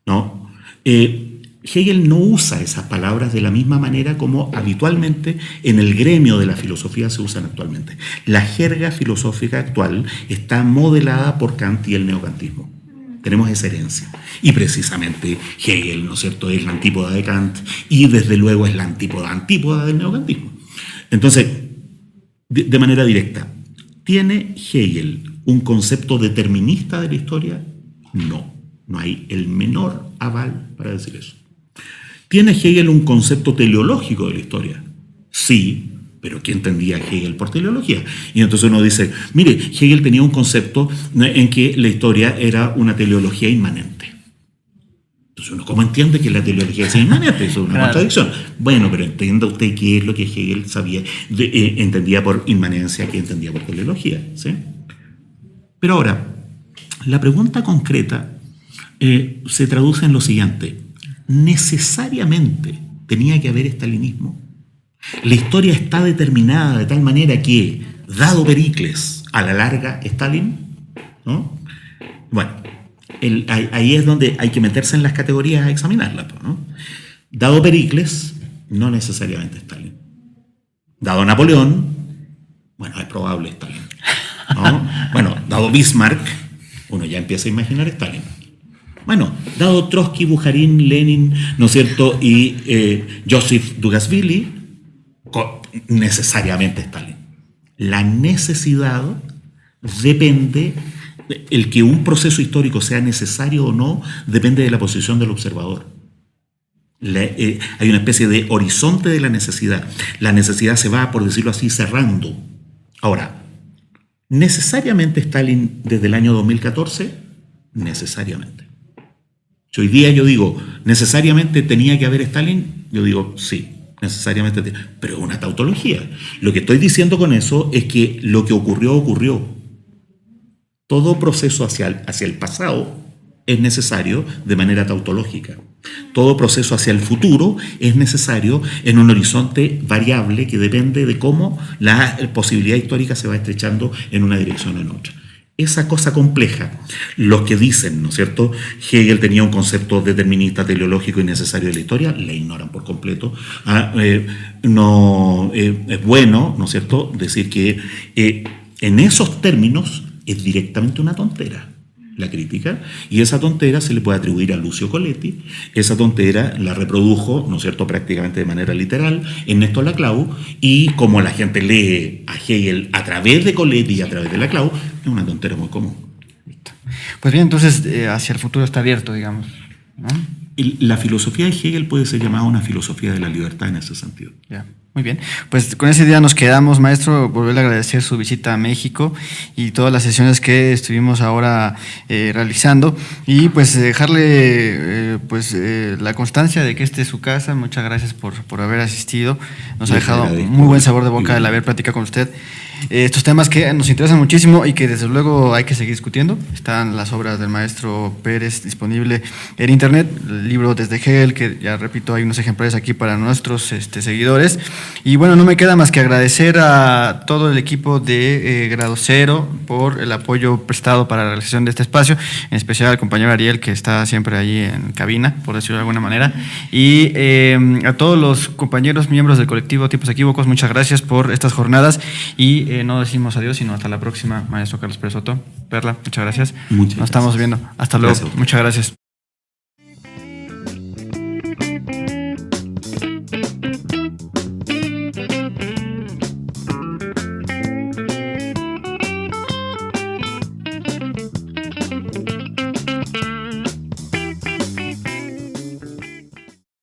¿No? Hegel no usa esas palabras de la misma manera como habitualmente en el gremio de la filosofía se usan actualmente. La jerga filosófica actual está modelada por Kant y el neocantismo. Tenemos esa herencia. Y precisamente Hegel, ¿no es cierto?, es la antípoda de Kant y desde luego es la antípoda del neocantismo. Entonces, de manera directa, ¿tiene Hegel un concepto determinista de la historia? No hay el menor aval para decir eso. ¿Tiene Hegel un concepto teleológico de la historia? Sí, pero ¿qué entendía Hegel por teleología? Y entonces uno dice, mire, Hegel tenía un concepto en que la historia era una teleología inmanente. Entonces uno, ¿cómo entiende que la teleología es inmanente? Eso es una contradicción. Bueno, pero entienda usted qué es lo que Hegel entendía por inmanencia, qué entendía por teleología, ¿sí? Pero ahora, la pregunta concreta se traduce en lo siguiente. necesariamente tenía que haber estalinismo. La historia está determinada de tal manera que, dado Pericles, a la larga, Stalin, ¿no? Bueno, ahí es donde hay que meterse en las categorías a examinarlas, ¿no? Dado Pericles, no necesariamente Stalin. Dado Napoleón, bueno, es probable Stalin, ¿no? Bueno, dado Bismarck, uno ya empieza a imaginar Stalin. Bueno, dado Trotsky, Bukharin, Lenin, ¿no es cierto? Y Joseph Dugashvili, necesariamente Stalin. La necesidad depende, el que un proceso histórico sea necesario o no, depende de la posición del observador. Hay una especie de horizonte de la necesidad. La necesidad se va, por decirlo así, cerrando. Ahora, ¿necesariamente Stalin desde el año 2014? Necesariamente. Si hoy día yo digo, ¿necesariamente tenía que haber Stalin? Yo digo, sí, necesariamente. Pero es una tautología. Lo que estoy diciendo con eso es que lo que ocurrió, ocurrió. Todo proceso hacia el pasado es necesario de manera tautológica. Todo proceso hacia el futuro es necesario en un horizonte variable que depende de cómo la posibilidad histórica se va estrechando en una dirección o en otra. Esa cosa compleja, los que dicen, ¿no es cierto?, Hegel tenía un concepto determinista, teleológico y necesario de la historia, la ignoran por completo. No es bueno, ¿no es cierto?, decir que en esos términos es directamente una tontera la crítica, y esa tontera se le puede atribuir a Lucio Coletti. Esa tontera la reprodujo, ¿no es cierto?, prácticamente de manera literal Ernesto Laclau, y como la gente lee a Hegel a través de Coletti y a través de Laclau, es una tontera muy común. Pues bien, entonces hacia el futuro está abierto, digamos, ¿no? La filosofía de Hegel puede ser llamada una filosofía de la libertad en ese sentido. Ya, muy bien. Pues con ese día nos quedamos, maestro. Volverle a agradecer su visita a México y todas las sesiones que estuvimos ahora realizando, y pues dejarle la constancia de que esta es su casa. Muchas gracias por haber asistido. Nos ha dejado muy buen sabor de boca el haber platicado con usted. Estos temas que nos interesan muchísimo y que desde luego hay que seguir discutiendo. Están las obras del maestro Pérez disponible en internet, el libro Desde Hegel, que ya repito, hay unos ejemplares aquí para nuestros seguidores. Y bueno, no me queda más que agradecer a todo el equipo de Grado Cero por el apoyo prestado para la realización de este espacio, en especial al compañero Ariel, que está siempre ahí en cabina, por decirlo de alguna manera, y a todos los compañeros miembros del colectivo Tiempos Equívocos. Muchas gracias por estas jornadas, y no decimos adiós, sino hasta la próxima, maestro Carlos Pérez Soto. Perla, muchas gracias. Nos estamos viendo. Hasta luego. Muchas gracias.